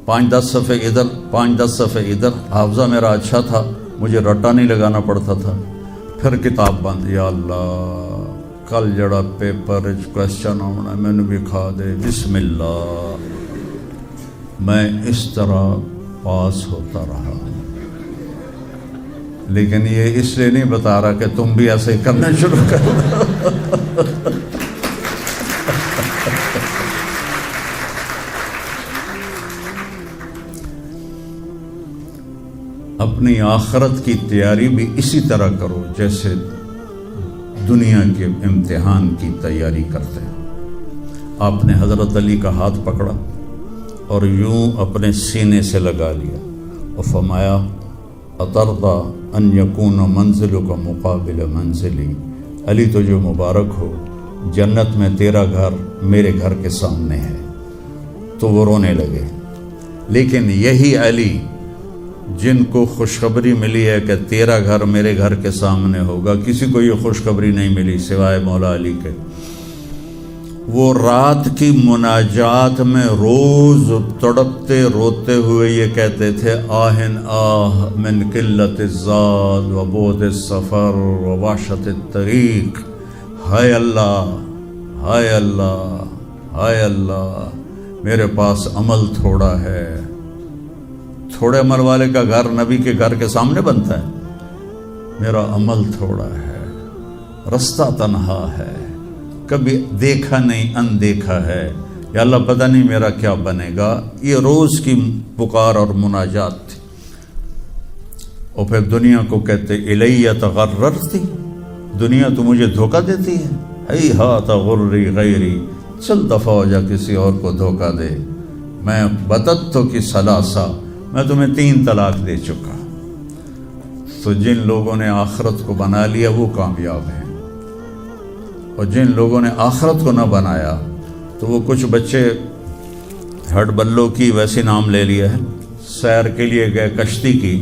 5-10 صفحے ادھر 5-10 صفحے ادھر، حافظہ میرا اچھا تھا، مجھے رٹا نہیں لگانا پڑتا تھا، پھر کتاب بند، یا اللہ کل جڑا پیپر کوشچن آنا مینوں بھی کھا دے، بسم اللہ، میں اس طرح پاس ہوتا رہا۔ لیکن یہ اس لیے نہیں بتا رہا کہ تم بھی ایسے کرنا شروع کر دو۔ اپنی آخرت کی تیاری بھی اسی طرح کرو جیسے دنیا کے امتحان کی تیاری کرتے ہیں۔ آپ نے حضرت علی کا ہاتھ پکڑا اور یوں اپنے سینے سے لگا لیا اور فرمایا اترضی ان یکون منزلک مقابل منزلی، علی تو جو مبارک ہو، جنت میں تیرا گھر میرے گھر کے سامنے ہے۔ تو وہ رونے لگے۔ لیکن یہی علی جن کو خوشخبری ملی ہے کہ تیرا گھر میرے گھر کے سامنے ہوگا، کسی کو یہ خوشخبری نہیں ملی سوائے مولا علی کے، وہ رات کی مناجات میں روز تڑپتے روتے ہوئے یہ کہتے تھے آہن آہ من قلت الزاد و بعد السفر و وحشت الطریق، ہائے اللہ ہائے اللہ ہائے اللہ، میرے پاس عمل تھوڑا ہے۔ تھوڑے عمل والے کا گھر نبی کے گھر کے سامنے بنتا ہے، میرا عمل تھوڑا ہے، رستہ تنہا ہے، کبھی دیکھا نہیں اندیکھا ہے، یا اللہ پتہ نہیں میرا کیا بنے گا۔ یہ روز کی پکار اور مناجات تھی۔ اور پھر دنیا کو کہتے الیہ تغررتی، دنیا تو مجھے دھوکہ دیتی ہے، ہی ہاتھ غری غیری، چل دفعہ ہو جا کسی اور کو دھوکہ دے، میں بتتو کی ثلاثہ، میں تمہیں 3 طلاق دے چکا۔ تو جن لوگوں نے آخرت کو بنا لیا وہ کامیاب ہیں، اور جن لوگوں نے آخرت کو نہ بنایا تو وہ کچھ بچے ہڈ بلوں کی ویسے نام لے لیا ہے، سیر کے لیے گئے کشتی کی،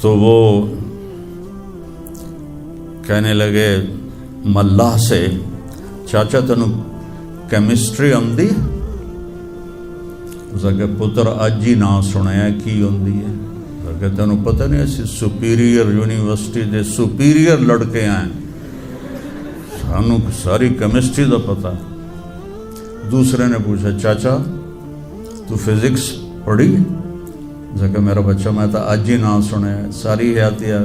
تو وہ کہنے لگے ملاح سے چاچا تینوں کیمسٹری آندی؟ اس کہ پتر اج ہی نہ سنیا کی ہوندی ہے، کہ تینوں پتہ نہیں ایسی سپیریئر یونیورسٹی دے سپیریئر لڑکے آئیں، سانوں ساری کیمسٹری دا پتہ۔ دوسرے نے پوچھا چاچا تو فزکس پڑھی؟ کہ میرا بچہ میں تو اج ہی نہ سنیا، ساری حیاتیہ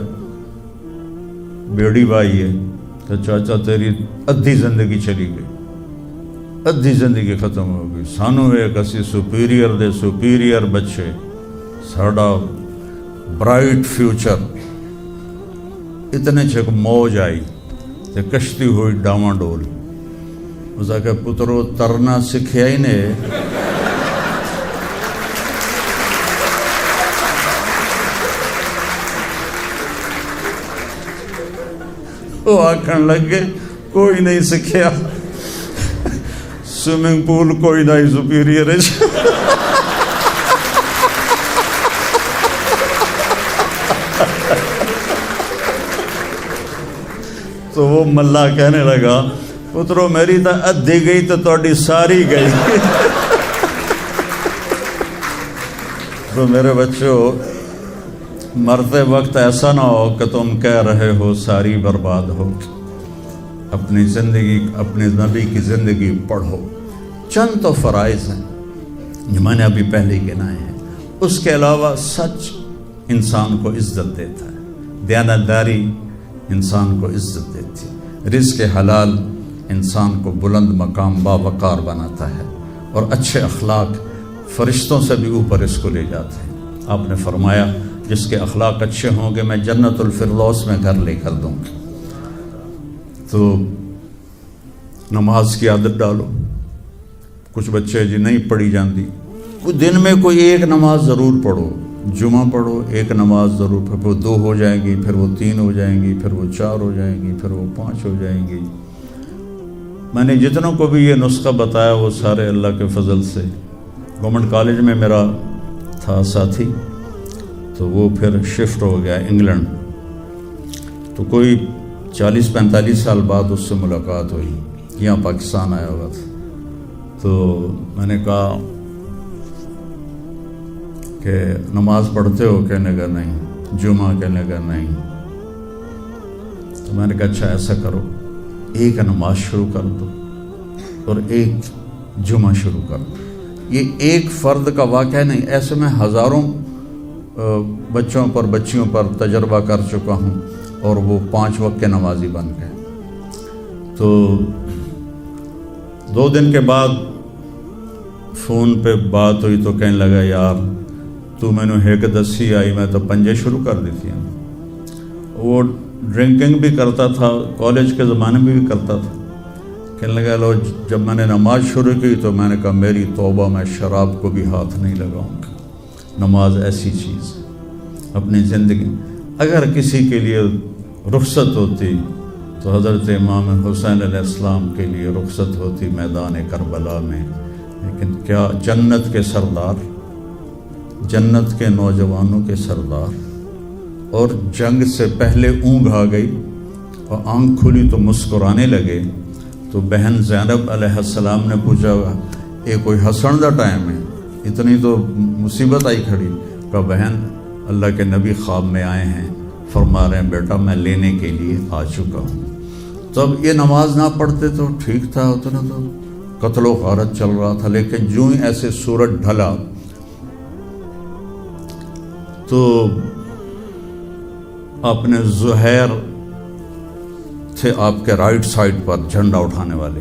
بیڑی بائی ہے، تو چاچا تیری ادھی زندگی چلی گئی، ادھی زندگی ختم ہو گئی، سانوں ایک اسی سپیریئر دے سپیریئر بچے، ساڑا برائٹ فیوچر۔ اتنے چھک موج آئی تے کشتی ہوئی ڈاواں ڈول۔ اس کہ پترو ترنا سکھیا ہی نے، وہ آکھن لگے کوئی نہیں سکھیا، سوئمنگ پول کوئی نہیں سپیریئر ہے۔ تو وہ ملا کہنے لگا پترو میری تو ادھی گئی تو تہاڈی ساری گئی۔ تو میرے بچوں، مرتے وقت ایسا نہ ہو کہ تم کہہ رہے ہو ساری برباد ہو، اپنی زندگی اپنے نبی کی زندگی پڑھو۔ چند تو فرائض ہیں جو میں نے ابھی پہلے گنائے ہیں، اس کے علاوہ سچ انسان کو عزت دیتا ہے، دیانتداری انسان کو عزت دیتی ہے، رزق حلال انسان کو بلند مقام باوقار بناتا ہے، اور اچھے اخلاق فرشتوں سے بھی اوپر اس کو لے جاتے ہیں۔ آپ نے فرمایا جس کے اخلاق اچھے ہوں گے میں جنت الفردوس میں گھر لے کر دوں گی۔ تو نماز کی عادت ڈالو۔ کچھ بچے جی نہیں پڑھی جاندی، دن میں کوئی ایک نماز ضرور پڑھو، جمعہ پڑھو، ایک نماز ضرور، پھر وہ 2 ہو جائیں گی، پھر وہ 3 ہو جائیں گی، پھر وہ 4 ہو جائیں گی، پھر وہ 5 ہو جائیں گی۔ میں نے جتنوں کو بھی یہ نسخہ بتایا وہ سارے اللہ کے فضل سے، گورنمنٹ کالج میں میرا تھا ساتھی، تو وہ پھر شفٹ ہو گیا انگلینڈ، تو کوئی 40-45 سال بعد اس سے ملاقات ہوئی، یہاں پاکستان آیا ہوا تھا، تو میں نے کہا کہ نماز پڑھتے ہو؟ کہنے کا نہیں. جمعہ؟ کہنے کا نہیں. تو میں نے کہا اچھا ایسا کرو، ایک نماز شروع کر دو اور ایک جمعہ شروع کر دو. یہ ایک فرد کا واقعہ نہیں، ایسے میں ہزاروں بچوں پر بچیوں پر تجربہ کر چکا ہوں اور وہ 5 وقت کے نمازی بن گئے. تو 2 دن کے بعد فون پہ بات ہوئی تو کہنے لگا یار تو میں نے ایک دسی آئی، میں تو پنجے شروع کر دی تھی. وہ ڈرنکنگ بھی کرتا تھا، کالج کے زمانے میں بھی کرتا تھا. کہنے لگا لو جب میں نے نماز شروع کی تو میں نے کہا میری توبہ، میں شراب کو بھی ہاتھ نہیں لگاؤں گا. نماز ایسی چیز ہے اپنی زندگی. اگر کسی کے لیے رخصت ہوتی تو حضرت امام حسین علیہ السلام کے لیے رخصت ہوتی میدان کربلا میں. لیکن کیا جنت کے سردار، جنت کے نوجوانوں کے سردار، اور جنگ سے پہلے اونگ آ گئی اور آنکھ کھلی تو مسکرانے لگے. تو بہن زینب علیہ السلام نے پوچھا یہ کوئی ہنسن کا ٹائم ہے، اتنی تو مصیبت آئی کھڑی. کہا بہن اللہ کے نبی خواب میں آئے ہیں، فرما رہے ہیں بیٹا میں لینے کے لیے آ چکا ہوں. تو اب یہ نماز نہ پڑھتے تو ٹھیک تھا، اتنا تو قتل و غارت چل رہا تھا. لیکن جو ہی ایسے سورج ڈھلا تو اپنے زہیر تھے آپ کے رائٹ سائڈ پر جھنڈا اٹھانے والے،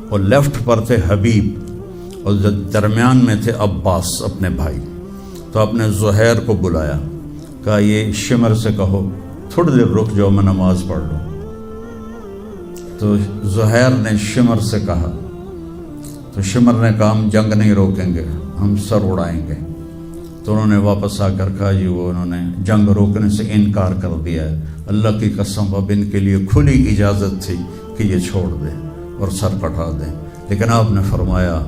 اور لیفٹ پر تھے حبیب، اور درمیان میں تھے عباس اپنے بھائی. تو اپنے زہیر کو بلایا، کہا یہ شمر سے کہو تھوڑی دیر رک جاؤ میں نماز پڑھ لوں. تو زہیر نے شمر سے کہا، تو شمر نے کہا ہم جنگ نہیں روکیں گے، ہم سر اڑائیں گے. تو انہوں نے واپس آ کر کہا جی وہ انہوں نے جنگ روکنے سے انکار کر دیا ہے. اللہ کی قسم اب ان کے لیے کھلی اجازت تھی کہ یہ چھوڑ دیں اور سر کٹا دیں. لیکن آپ نے فرمایا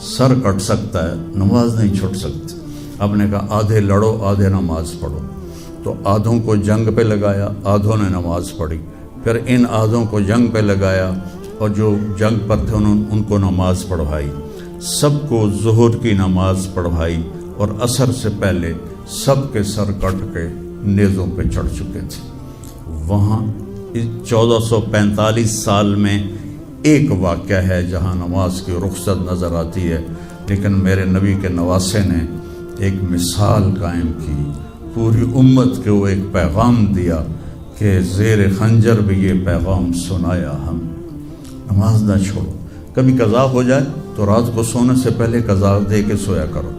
سر کٹ سکتا ہے، نماز نہیں چھوٹ سکتی. آپ نے کہا آدھے لڑو آدھے نماز پڑھو. تو آدھوں کو جنگ پہ لگایا، آدھوں نے نماز پڑھی. پھر ان آدھوں کو جنگ پہ لگایا اور جو جنگ پر تھے ان کو نماز پڑھوائی. سب کو ظہر کی نماز پڑھوائی اور عصر سے پہلے سب کے سر کٹ کے نیزوں پہ چڑھ چکے تھے. وہاں 1445 سال میں ایک واقعہ ہے جہاں نماز کی رخصت نظر آتی ہے. لیکن میرے نبی کے نواسے نے ایک مثال قائم کی، پوری امت کو ایک پیغام دیا کہ زیر خنجر بھی یہ پیغام سنایا ہم. نماز نہ چھوڑو. کبھی قضا ہو جائے تو رات کو سونے سے پہلے قضا دے کے سویا کرو.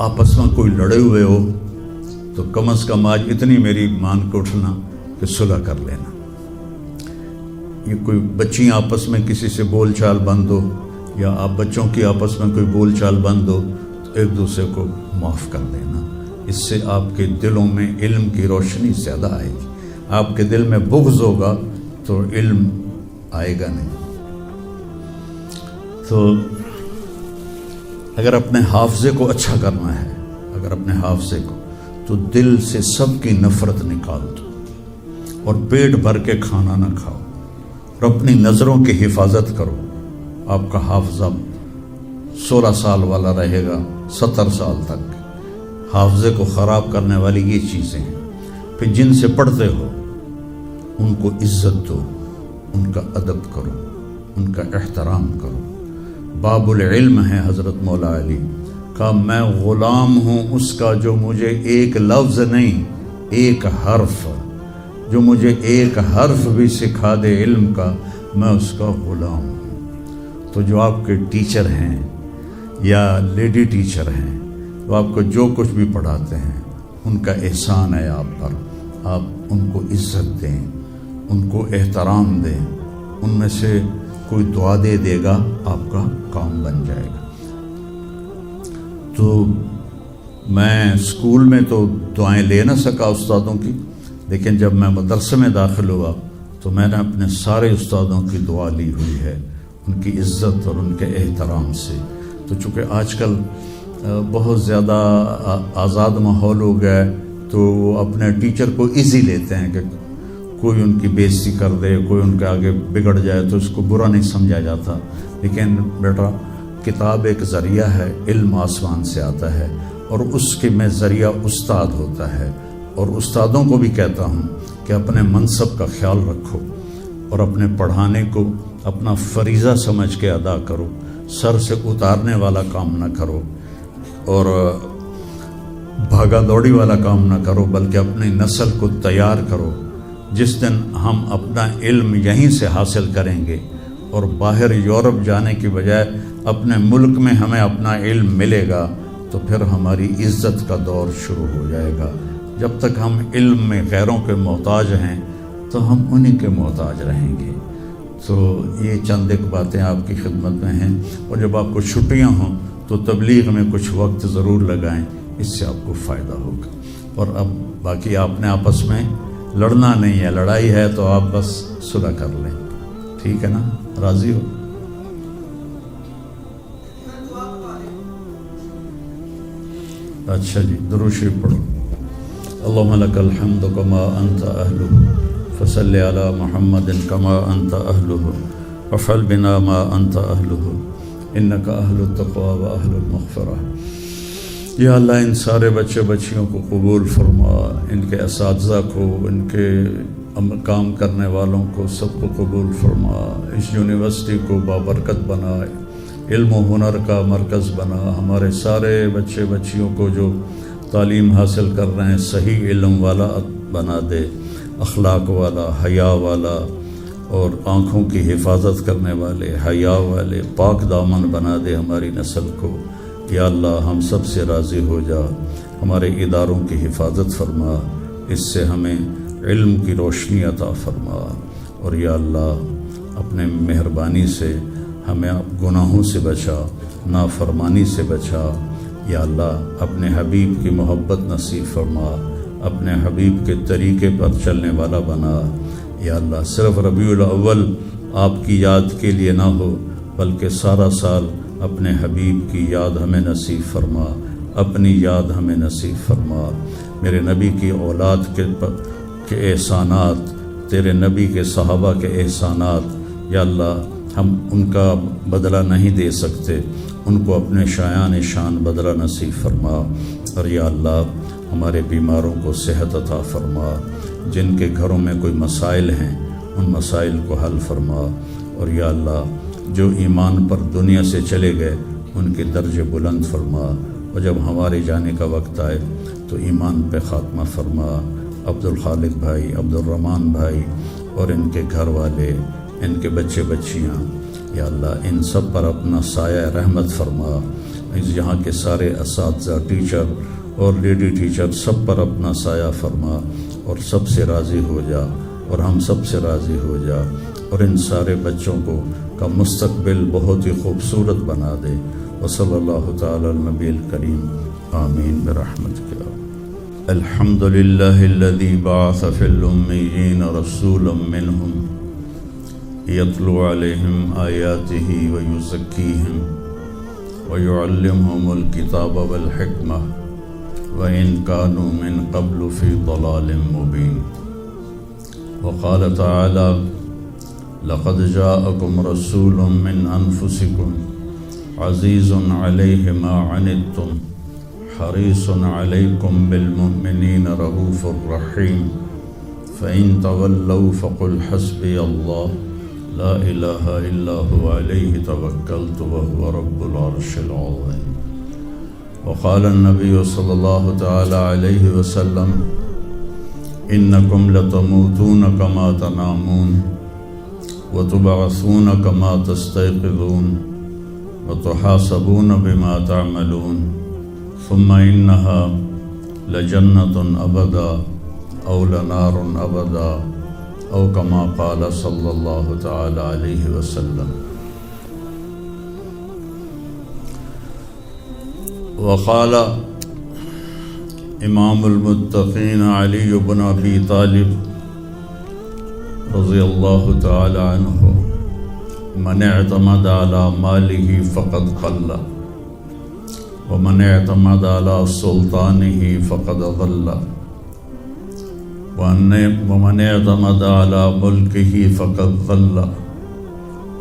آپس میں کوئی لڑے ہوئے ہو تو کم از کم آج اتنی میری مان کے اٹھنا کہ صلح کر لینا. یہ کوئی بچیاں آپس میں کسی سے بول چال بند ہو یا آپ بچوں کی آپس میں کوئی بول چال بند ہو تو ایک دوسرے کو معاف کر دینا. اس سے آپ کے دلوں میں علم کی روشنی زیادہ آئے گی. آپ کے دل میں بغض ہوگا تو علم آئے گا نہیں. تو اگر اپنے حافظے کو اچھا کرنا ہے، اگر اپنے حافظے کو، تو دل سے سب کی نفرت نکال دو اور پیٹ بھر کے کھانا نہ کھاؤ اور اپنی نظروں کی حفاظت کرو. آپ کا حافظہ 16 سال والا رہے گا 70 سال تک. حافظے کو خراب کرنے والی یہ چیزیں ہیں. پھر جن سے پڑھتے ہو ان کو عزت دو، ان کا ادب کرو، ان کا احترام کرو. باب العلم ہے حضرت مولا علی کا، میں غلام ہوں اس کا جو مجھے ایک لفظ نہیں ایک حرف، جو مجھے ایک حرف بھی سکھا دے علم کا، میں اس کا غلام ہوں. تو جو آپ کے ٹیچر ہیں یا لیڈی ٹیچر ہیں، وہ آپ کو جو کچھ بھی پڑھاتے ہیں ان کا احسان ہے آپ پر. آپ ان کو عزت دیں، ان کو احترام دیں. ان میں سے کوئی دعا دے دے گا آپ کا کام بن جائے گا. تو میں اسکول میں تو دعائیں لے نہ سکا استادوں کی، لیکن جب میں مدرسے میں داخل ہوا تو میں نے اپنے سارے استادوں کی دعا لی ہوئی ہے، ان کی عزت اور ان کے احترام سے. تو چونکہ آج کل بہت زیادہ آزاد ماحول ہو گیا ہے تو تو وہ اپنے ٹیچر کو ایزی لیتے ہیں کہ کوئی ان کی بے عزتی کر دے، کوئی ان کے آگے بگڑ جائے تو اس کو برا نہیں سمجھا جاتا. لیکن بیٹا کتاب ایک ذریعہ ہے، علم آسمان سے آتا ہے، اور اس کے میں ذریعہ استاد ہوتا ہے. اور استادوں کو بھی کہتا ہوں کہ اپنے منصب کا خیال رکھو اور اپنے پڑھانے کو اپنا فریضہ سمجھ کے ادا کرو، سر سے اتارنے والا کام نہ کرو اور بھاگا دوڑی والا کام نہ کرو، بلکہ اپنی نسل کو تیار کرو. جس دن ہم اپنا علم یہیں سے حاصل کریں گے اور باہر یورپ جانے کی بجائے اپنے ملک میں ہمیں اپنا علم ملے گا تو پھر ہماری عزت کا دور شروع ہو جائے گا. جب تک ہم علم میں غیروں کے محتاج ہیں تو ہم انہی کے محتاج رہیں گے. تو یہ چند ایک باتیں آپ کی خدمت میں ہیں. اور جب آپ کو چھٹیاں ہوں تو تبلیغ میں کچھ وقت ضرور لگائیں، اس سے آپ کو فائدہ ہوگا. اور اب باقی آپ نے آپس میں لڑنا نہیں ہے، لڑائی ہے تو آپ بس صلح کر لیں، ٹھیک ہے نا؟ راضی ہو؟ اچھا جی، درود شریف پڑھو. اللہم لک الحمد کما انت اہلہ فصل علی محمد کما انت اہلہ وفعل بنا ما انت اہلہ انک اہل التقوی و اہل المغفرہ. یا اللہ ان سارے بچے بچیوں کو قبول فرما، ان کے اساتذہ کو، ان کے کام کرنے والوں کو سب کو قبول فرما. اس یونیورسٹی کو بابرکت بنا، علم و ہنر کا مرکز بنا. ہمارے سارے بچے بچیوں کو جو تعلیم حاصل کر رہے ہیں صحیح علم والا بنا دے، اخلاق والا، حیا والا، اور آنکھوں کی حفاظت کرنے والے، حیا والے، پاک دامن بنا دے ہماری نسل کو. یا اللہ ہم سب سے راضی ہو جا، ہمارے اداروں کی حفاظت فرما، اس سے ہمیں علم کی روشنی عطا فرما. اور یا اللہ اپنے مہربانی سے ہمیں گناہوں سے بچا، نافرمانی سے بچا. یا اللہ اپنے حبیب کی محبت نصیب فرما، اپنے حبیب کے طریقے پر چلنے والا بنا. یا اللہ صرف ربیع الاول آپ کی یاد کے لیے نہ ہو بلکہ سارا سال اپنے حبیب کی یاد ہمیں نصیب فرما، اپنی یاد ہمیں نصیب فرما. میرے نبی کی اولاد کے احسانات، تیرے نبی کے صحابہ کے احسانات، یا اللہ ہم ان کا بدلہ نہیں دے سکتے، ان کو اپنے شایان شان بدلہ نصیب فرما. اور یا اللہ ہمارے بیماروں کو صحت عطا فرما، جن کے گھروں میں کوئی مسائل ہیں ان مسائل کو حل فرما. اور یا اللہ جو ایمان پر دنیا سے چلے گئے ان کے درجے بلند فرما، اور جب ہمارے جانے کا وقت آئے تو ایمان پہ خاتمہ فرما. عبدالخالق بھائی، عبدالرحمن بھائی اور ان کے گھر والے، ان کے بچے بچیاں، یا اللہ ان سب پر اپنا سایہ رحمت فرما. یہاں کے سارے اساتذہ، ٹیچر اور لیڈی ٹیچر سب پر اپنا سایہ فرما، اور سب سے راضی ہو جا، اور ہم سب سے راضی ہو جا، اور ان سارے بچوں کو کا مستقبل بہت ہی خوبصورت بنا دے. وصلی اللہ تعالی النبی الکریم، آمین برحمتک. الحمد للہ الذی بعث فی الامیین رسولا منہم یتلو علیہم آیاتہ ویزکیہم ویعلمہم الکتاب والحکمہ وإن كانوا من قبل في ضلال مبين. وقال تعالى لقد جاءكم رسول من أنفسكم عزيز عليه ما عنتم حريص عليكم بالمؤمنين رؤوف رحيم فإن تولوا فقل حسبي الله لا إله إلا هو عليه توكلت وهو رب العرش العظيم. وقال النبي صلى الله تعالى عليه وسلم إنكم لتموتون كما تنامون وتبعثون كما تستيقظون وتحاسبون بما تعملون ثم إنها لجنة أبدا أو لنار أبدا أو كما قال صلى الله تعالى عليه وسلم. وقال امام المتقین علی بن ابی طالب رضی اللہ تعالی عنہ من اعتمد على ماله فقد قل ومن اعتمد على سلطانه فقد ضل ومن اعتمد على ملكه فقد ضل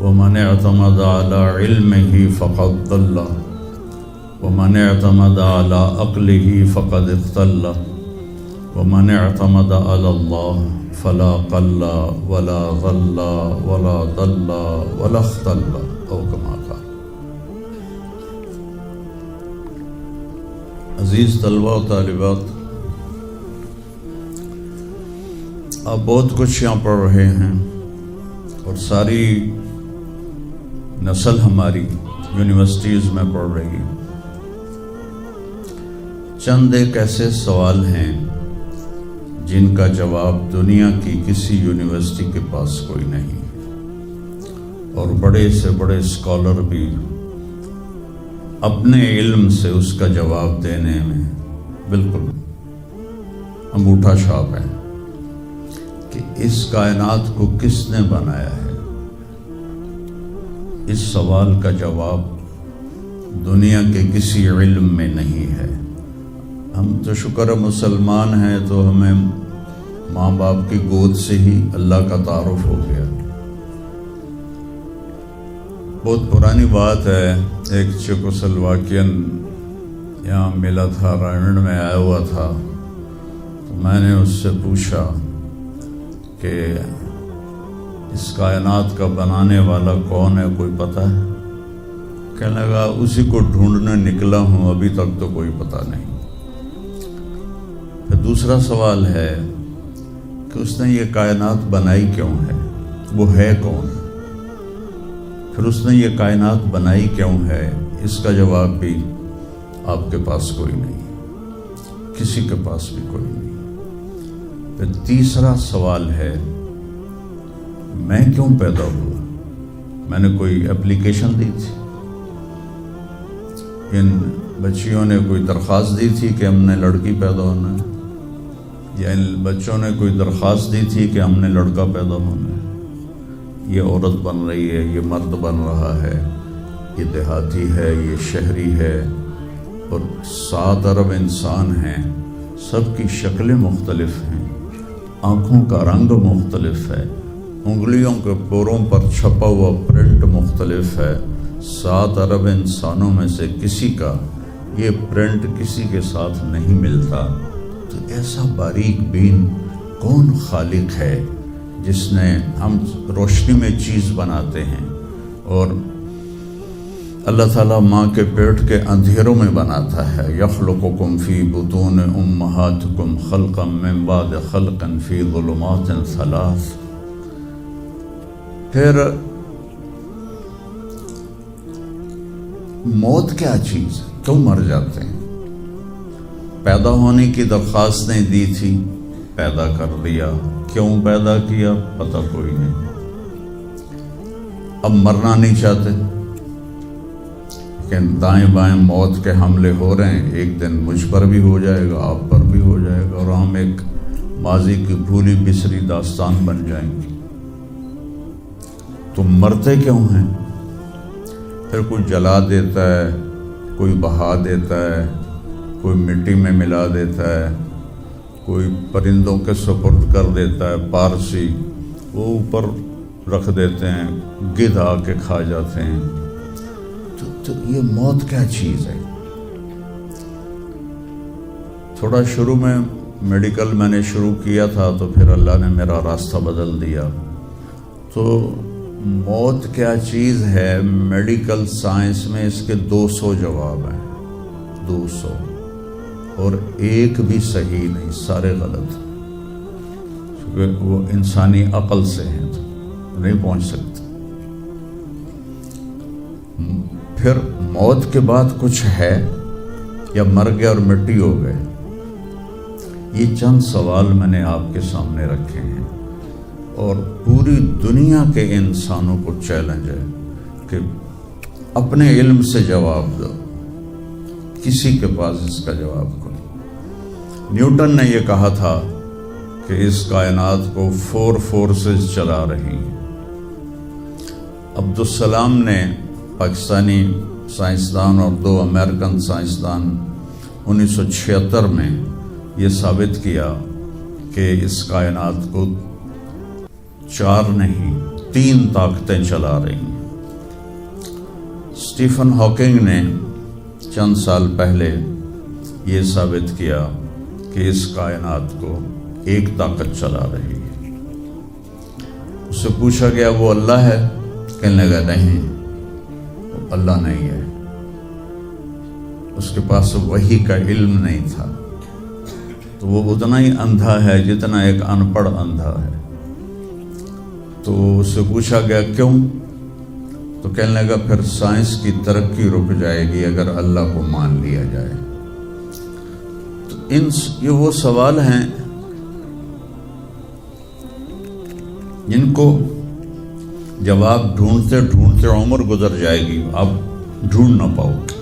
ومن اعتمد على علمه فقد ضل ومن اعتمد على عقله فقد اختل ومن اعتمد على الله فلا قل ولا ضل ولا ضل ولا اختل او كما قال۔ عزیز طلبہ و طالبات، آپ بہت کچھ یہاں پڑھ رہے ہیں اور ساری نسل ہماری یونیورسٹیز میں پڑھ رہی ہے۔ چند ایک ایسے سوال ہیں جن کا جواب دنیا کی کسی یونیورسٹی کے پاس کوئی نہیں، اور بڑے سے بڑے اسکالر بھی اپنے علم سے اس کا جواب دینے میں بالکل انگوٹھا چھاپ ہے کہ اس کائنات کو کس نے بنایا ہے۔ اس سوال کا جواب دنیا کے کسی علم میں نہیں ہے۔ ہم تو شکر مسلمان ہیں تو ہمیں ماں باپ کی گود سے ہی اللہ کا تعارف ہو گیا۔ بہت پرانی بات ہے، ایک چیکوسلواکین یہاں ملا تھا، رائمنڈ میں آیا ہوا تھا، تو میں نے اس سے پوچھا کہ اس کائنات کا بنانے والا کون ہے، کوئی پتہ ہے؟ کہنے لگا اسی کو ڈھونڈنے نکلا ہوں، ابھی تک تو کوئی پتہ نہیں۔ پھر دوسرا سوال ہے کہ اس نے یہ کائنات بنائی کیوں ہے، وہ ہے کون؟ پھر اس نے یہ کائنات بنائی کیوں ہے، اس کا جواب بھی آپ کے پاس کوئی نہیں، کسی کے پاس بھی کوئی نہیں۔ پھر تیسرا سوال ہے میں کیوں پیدا ہوا؟ میں نے کوئی اپلیکیشن دی تھی؟ ان بچیوں نے کوئی درخواست دی تھی کہ ہم نے لڑکی پیدا ہونا ہے، یا ان بچوں نے کوئی درخواست دی تھی کہ ہم نے لڑکا پیدا ہونا ہے؟ یہ عورت بن رہی ہے، یہ مرد بن رہا ہے، یہ دیہاتی ہے، یہ شہری ہے، اور 7 ارب انسان ہیں، سب کی شکلیں مختلف ہیں، آنکھوں کا رنگ مختلف ہے، انگلیوں کے پوروں پر چھپا ہوا پرنٹ مختلف ہے۔ 7 ارب انسانوں میں سے کسی کا یہ پرنٹ کسی کے ساتھ نہیں ملتا۔ تو ایسا باریک بین کون خالق ہے جس نے، ہم روشنی میں چیز بناتے ہیں اور اللہ تعالیٰ ماں کے پیٹ کے اندھیروں میں بناتا ہے۔ یخلقکم فی بطون امہاتکم خلقا من بعد خلق فی ظلمات 3۔ پھر موت کیا چیز ہے، کیوں مر جاتے ہیں؟ پیدا ہونے کی درخواست نہیں دی تھی، پیدا کر دیا، کیوں پیدا کیا پتہ کوئی نہیں۔ اب مرنا نہیں چاہتے، لیکن دائیں بائیں موت کے حملے ہو رہے ہیں، ایک دن مجھ پر بھی ہو جائے گا، آپ پر بھی ہو جائے گا، اور ہم ایک ماضی کی بھولی بسری داستان بن جائیں گے۔ تو مرتے کیوں ہیں؟ پھر کوئی جلا دیتا ہے، کوئی بہا دیتا ہے، کوئی مٹی میں ملا دیتا ہے، کوئی پرندوں کے سپرد کر دیتا ہے، پارسی وہ اوپر رکھ دیتے ہیں، گدھ آ کے کھا جاتے ہیں۔ تو یہ موت کیا چیز ہے؟ تھوڑا شروع میں میڈیکل میں نے شروع کیا تھا، تو پھر اللہ نے میرا راستہ بدل دیا۔ تو موت کیا چیز ہے، میڈیکل سائنس میں اس کے 200 جواب ہیں، 200، اور ایک بھی صحیح نہیں، سارے غلط، کیونکہ وہ انسانی عقل سے ہیں تو نہیں پہنچ سکتے۔ پھر موت کے بعد کچھ ہے یا مر گئے اور مٹی ہو گئے؟ یہ چند سوال میں نے آپ کے سامنے رکھے ہیں، اور پوری دنیا کے انسانوں کو چیلنج ہے کہ اپنے علم سے جواب دو، کسی کے پاس اس کا جواب کوئی۔ نیوٹن نے یہ کہا تھا کہ اس کائنات کو 4 فورسز چلا رہی ہیں۔ عبدالسلام نے، پاکستانی سائنسدان اور 2 امریکن سائنسدان، 1976 میں یہ ثابت کیا کہ اس کائنات کو 4 نہیں 3 طاقتیں چلا رہی ہیں۔ اسٹیفن ہاکنگ نے چند سال پہلے یہ ثابت کیا کہ اس کائنات کو ایک طاقت چلا رہی ہے۔ اس سے پوچھا گیا وہ اللہ ہے؟ کہنے لگا نہیں، وہ اللہ نہیں ہے، اس کے پاس وحی کا علم نہیں تھا، تو وہ اتنا ہی اندھا ہے جتنا ایک ان پڑھ اندھا ہے۔ تو اس سے پوچھا گیا کیوں؟ تو کہنے لگا پھر سائنس کی ترقی رک جائے گی اگر اللہ کو مان لیا جائے۔ تو یہ وہ سوال ہیں جن کو جواب ڈھونڈتے ڈھونڈتے عمر گزر جائے گی، آپ ڈھونڈ نہ پاؤ گے۔